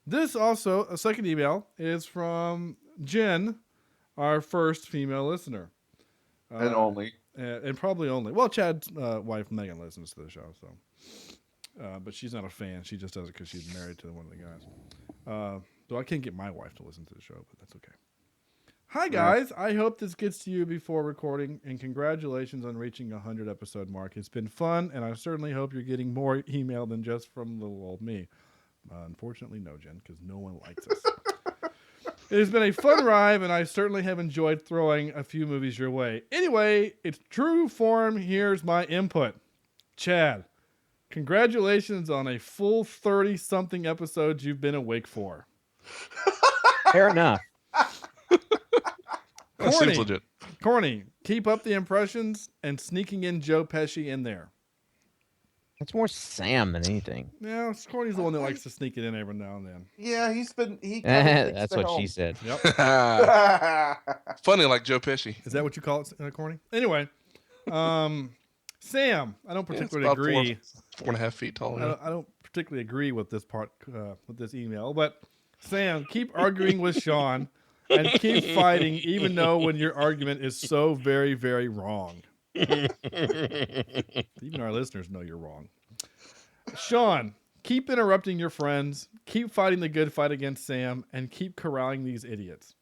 Speaker 7: This also, a second email, is from Jen, our first female listener.
Speaker 8: And only.
Speaker 7: And probably only. Well, Chad's wife, Megan, listens to the show, so. But she's not a fan. She just does it because she's married to one of the guys. Though I can't get my wife to listen to the show, but that's okay. Hi, guys. I hope this gets to you before recording, and congratulations on reaching 100 episode mark. It's been fun, and I certainly hope you're getting more email than just from little old me. Unfortunately, no, Jen, because no one likes us. It has been a fun ride, and I certainly have enjoyed throwing a few movies your way. Anyway, it's true form. Here's my input. Chad, congratulations on a full 30-something episodes you've been awake for.
Speaker 10: Fair enough.
Speaker 9: That seems legit.
Speaker 7: Corny, keep up the impressions and sneaking in Joe Pesci in there.
Speaker 10: It's more Sam than anything.
Speaker 7: Yeah, Corny's the one that likes to sneak it in every now and then.
Speaker 8: Yeah, he
Speaker 10: That's what she said.
Speaker 7: Yep.
Speaker 9: Funny like Joe Pesci.
Speaker 7: Is that what you call it, Corny? Anyway, Sam, I don't particularly
Speaker 9: about
Speaker 7: agree.
Speaker 9: 4.5 feet tall.
Speaker 7: I don't particularly agree with this part, with this email, but Sam, keep arguing with Sean and keep fighting, even though when your argument is so very, very wrong. Even our listeners know you're wrong. Sean, keep interrupting your friends, keep fighting the good fight against Sam, and keep corralling these idiots.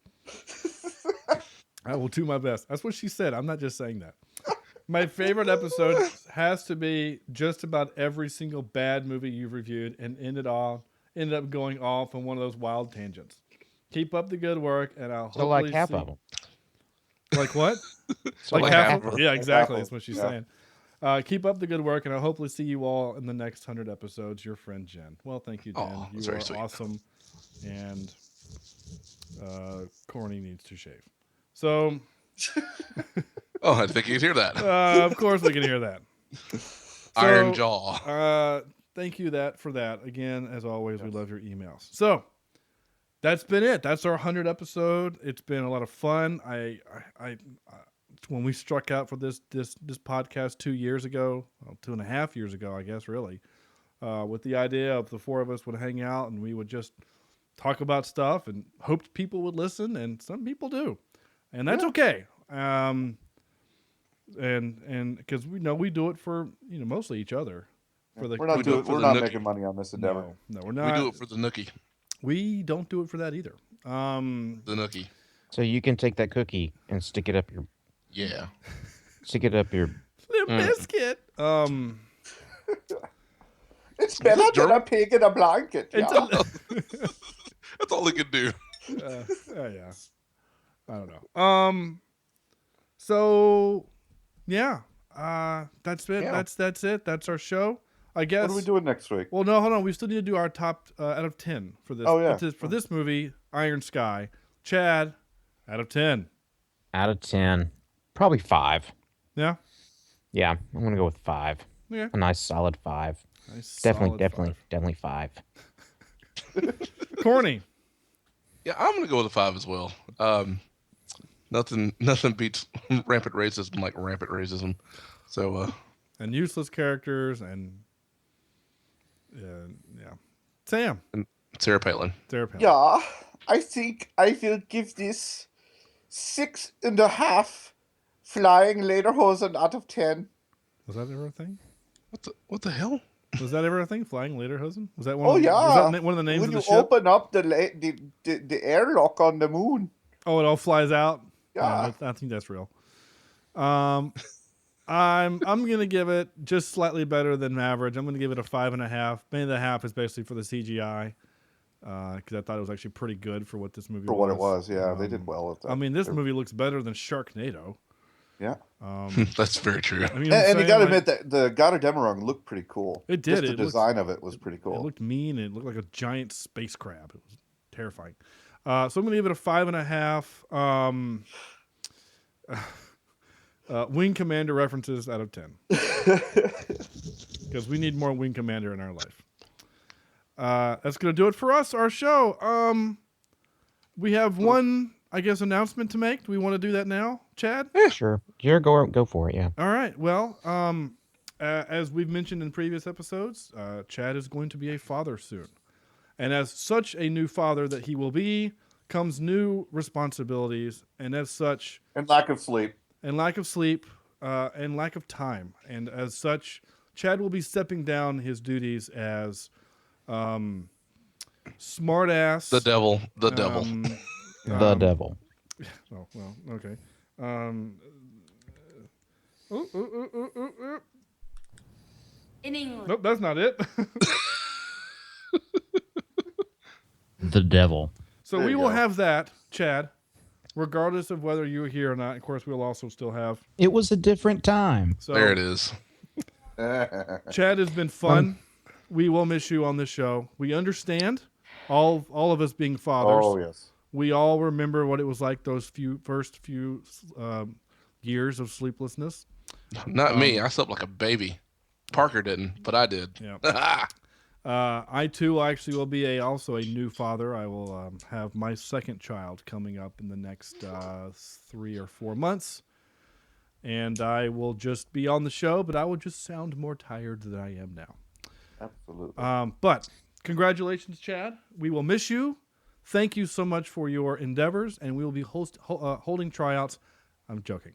Speaker 7: I will do my best. That's what she said. I'm not just saying that. My favorite episode has to be just about every single bad movie you've reviewed and ended up going off on one of those wild tangents. Keep up the good work, and I'll hopefully
Speaker 10: like half of them.
Speaker 7: Like what? like half of them. Yeah, exactly. That's what she's saying. Keep up the good work, and I'll hopefully see you all in the next 100 episodes. Your friend, Jen. Well, thank you, Jen. You are awesome. And Corny needs to shave. So...
Speaker 9: I think you can hear that.
Speaker 7: Of course we can hear that.
Speaker 9: Iron jaw.
Speaker 7: Thank you for that. Again, as always, we love your emails. So that's been it. That's our 100 episode. It's been a lot of fun. I when we struck out for this podcast 2 years ago, 2.5 years ago, I guess, really, with the idea of the four of us would hang out and we would just talk about stuff and hoped people would listen, and some people do, and that's okay. And because we do it for mostly each other.
Speaker 8: We're not making money on this endeavor.
Speaker 7: No, we're not.
Speaker 9: We do it for the nookie.
Speaker 7: We don't do it for that either.
Speaker 9: The nookie.
Speaker 10: So you can take that cookie and stick it up your.
Speaker 9: Yeah.
Speaker 10: Stick it up your.
Speaker 7: Biscuit.
Speaker 8: It's better than a pig in a blanket. Yeah.
Speaker 9: That's all they could do.
Speaker 7: Yeah. I don't know. So, yeah. That's it.
Speaker 8: Yeah.
Speaker 7: That's it. That's our show. I guess.
Speaker 8: What are we doing next week?
Speaker 7: Well, no, hold on. We still need to do our top out of 10 for this.
Speaker 8: Oh, yeah.
Speaker 7: For this movie, Iron Sky. Chad, out of 10.
Speaker 10: Out of 10. Probably 5.
Speaker 7: Yeah?
Speaker 10: Yeah, I'm going to go with 5.
Speaker 7: Yeah.
Speaker 10: A nice solid 5. Definitely 5.
Speaker 7: Corny.
Speaker 9: Yeah, I'm going to go with a 5 as well. Nothing beats rampant racism like rampant racism. So
Speaker 7: and useless characters and yeah. Sam.
Speaker 9: And Sarah Palin.
Speaker 8: Yeah, I think I will give this 6.5 flying lederhosen out of 10.
Speaker 7: Was that ever a thing?
Speaker 9: What the hell?
Speaker 7: Was that ever a thing? Flying lederhosen? Was that one?
Speaker 8: Oh,
Speaker 7: yeah. Was that
Speaker 8: one
Speaker 7: of the names
Speaker 8: when
Speaker 7: of the
Speaker 8: you
Speaker 7: ship?
Speaker 8: open up the airlock on the moon.
Speaker 7: Oh, it all flies out.
Speaker 8: Yeah,
Speaker 7: I think that's real. I'm gonna give it just slightly better than average. I'm gonna give it a 5.5. Maybe the half is basically for the CGI, because I thought it was actually pretty good for what this movie was.
Speaker 8: For what it was, yeah, they did well with that.
Speaker 7: I mean, this movie looks better than Sharknado.
Speaker 8: Yeah,
Speaker 9: that's very true.
Speaker 7: I mean,
Speaker 8: and you got to admit that the Goddamn looked pretty cool.
Speaker 7: It did.
Speaker 8: Just the design of it was pretty cool.
Speaker 7: It looked mean. It looked like a giant space crab. It was terrifying. So I'm going to give it a 5.5. Wing Commander references out of 10. Because we need more Wing Commander in our life. That's going to do it for us, our show. We have one, I guess, announcement to make. Do we want to do that now, Chad?
Speaker 10: Yeah, sure. Go for it, yeah.
Speaker 7: All right. Well, as we've mentioned in previous episodes, Chad is going to be a father soon. And as such a new father that he will be, comes new responsibilities, and as such...
Speaker 8: And lack of sleep.
Speaker 7: And lack of time. And as such, Chad will be stepping down his duties as smart-ass...
Speaker 9: The devil.
Speaker 10: The devil.
Speaker 7: Oh, well, okay.
Speaker 2: In English.
Speaker 7: Nope, that's not it.
Speaker 10: The devil.
Speaker 7: So we will have that, Chad, regardless of whether you're here or not. Of course, we'll also still have.
Speaker 10: It was a different time.
Speaker 7: So,
Speaker 9: there it is.
Speaker 7: Chad has been fun. We will miss you on this show. We understand, all of us being fathers.
Speaker 8: Oh, yes.
Speaker 7: We all remember what it was like those first few years of sleeplessness.
Speaker 9: Not me. I slept like a baby. Parker didn't, but I did.
Speaker 7: Yeah. I too actually will be also a new father. I will have my second child coming up in the next 3 or 4 months, and I will just be on the show, but I will just sound more tired than I am now.
Speaker 8: Absolutely.
Speaker 7: But congratulations, Chad. We will miss you. Thank you so much for your endeavors, and we will be holding tryouts. I'm joking.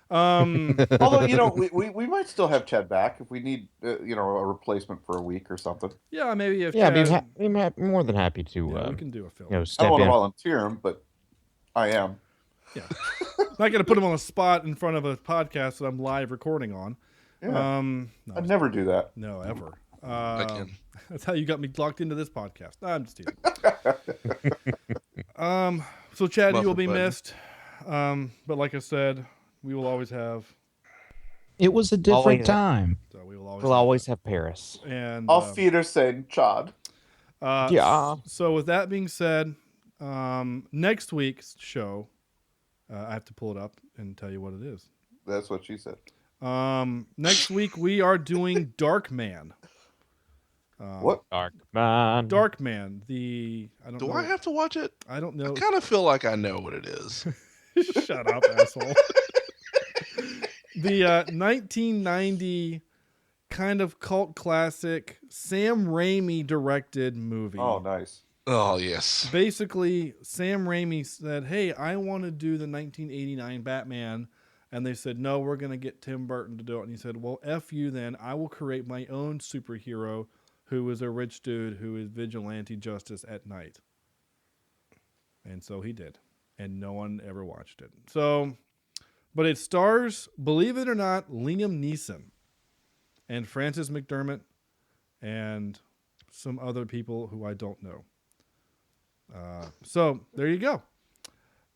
Speaker 8: Although, we might still have Chad back if we need, a replacement for a week or something.
Speaker 7: Yeah, maybe if
Speaker 10: Yeah,
Speaker 7: Chad,
Speaker 10: I'd be more than happy to.
Speaker 7: we can do a film.
Speaker 8: I
Speaker 10: Step
Speaker 8: don't want
Speaker 10: in.
Speaker 8: to volunteer him, but I am.
Speaker 7: Yeah. Not going to put him on the spot in front of a podcast that I'm live recording on.
Speaker 8: Yeah.
Speaker 7: No,
Speaker 8: I'd never do that.
Speaker 7: No, ever. That's how you got me locked into this podcast. No, I'm just teasing. So Chad, you will be missed. But like I said, we will always have.
Speaker 10: It was a different time.
Speaker 7: So
Speaker 10: we'll always have Paris.
Speaker 7: And
Speaker 8: Auf Wiedersehen, Chad.
Speaker 10: Yeah.
Speaker 7: So with that being said, next week's show, I have to pull it up and tell you what it is.
Speaker 8: That's what she said.
Speaker 7: Next week we are doing Darkman.
Speaker 8: What?
Speaker 10: Darkman.
Speaker 7: Darkman.
Speaker 9: Do I have to watch it?
Speaker 7: I don't know.
Speaker 9: I kind of feel like I know what it is.
Speaker 7: Shut up, asshole. The 1990 kind of cult classic Sam Raimi directed movie.
Speaker 8: Oh, nice.
Speaker 9: Oh, yes.
Speaker 7: Basically, Sam Raimi said, hey, I want to do the 1989 Batman. And they said, no, we're going to get Tim Burton to do it. And he said, well, F you then. I will create my own superhero who is a rich dude who is vigilante justice at night. And so he did. And no one ever watched it. So, but it stars, believe it or not, Liam Neeson and Frances McDermott and some other people who I don't know. So there you go.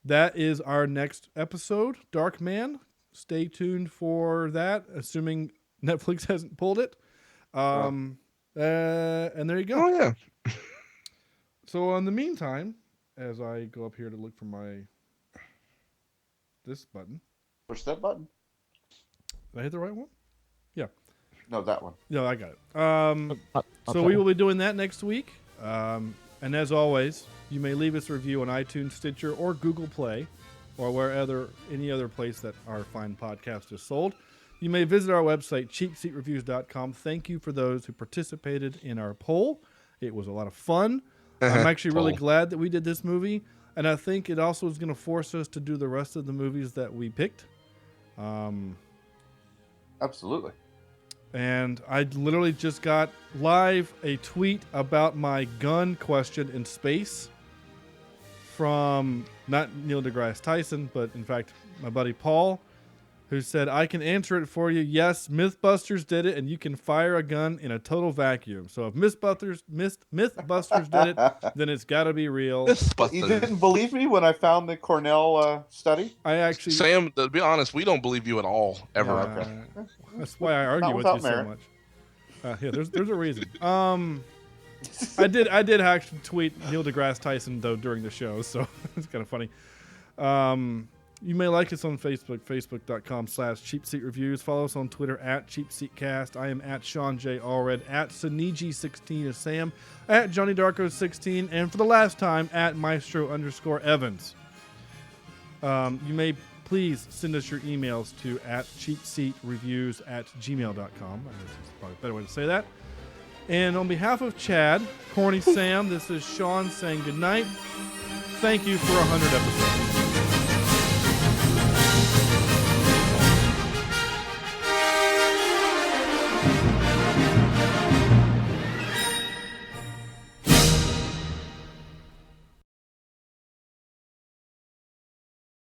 Speaker 7: That is our next episode, Darkman. Stay tuned for that, assuming Netflix hasn't pulled it. And there you go.
Speaker 9: Oh, yeah.
Speaker 7: So in the meantime, as I go up here to look for this button.
Speaker 8: Push that button.
Speaker 7: Did I hit the right one? Yeah.
Speaker 8: No, that one.
Speaker 7: No, I got it. So we will be doing that next week. And as always, you may leave us a review on iTunes, Stitcher, or Google Play, or any other place that our fine podcast is sold. You may visit our website, cheapseatreviews.com. Thank you for those who participated in our poll. It was a lot of fun. I'm actually really glad that we did this movie, and I think it also is going to force us to do the rest of the movies that we picked.
Speaker 8: Absolutely.
Speaker 7: And I literally just got live a tweet about my gun question in space from not Neil deGrasse Tyson, but in fact my buddy Paul, who said, I can answer it for you. Yes, Mythbusters did it, and you can fire a gun in a total vacuum. So if Mythbusters did it, then it's got to be real.
Speaker 8: You didn't believe me when I found the Cornell study?
Speaker 7: I actually...
Speaker 9: Sam, to be honest, we don't believe you at all, ever.
Speaker 7: That's why I argue with you so much. Yeah, there's a reason. I did actually tweet Neil deGrasse Tyson, though, during the show, so it's kind of funny. You may like us on Facebook, facebook.com/cheapseatreviews. Follow us on Twitter @cheapseatcast. I am Sean J. Allred, @Saniji16 is Sam, @JohnnyDarko16, and for the last time, @Maestro_Evans. You may please send us your emails to @cheapseatreviews@gmail.com. That's probably a better way to say that. And on behalf of Chad, Corny Sam, this is Sean saying goodnight. Thank you for 100 episodes.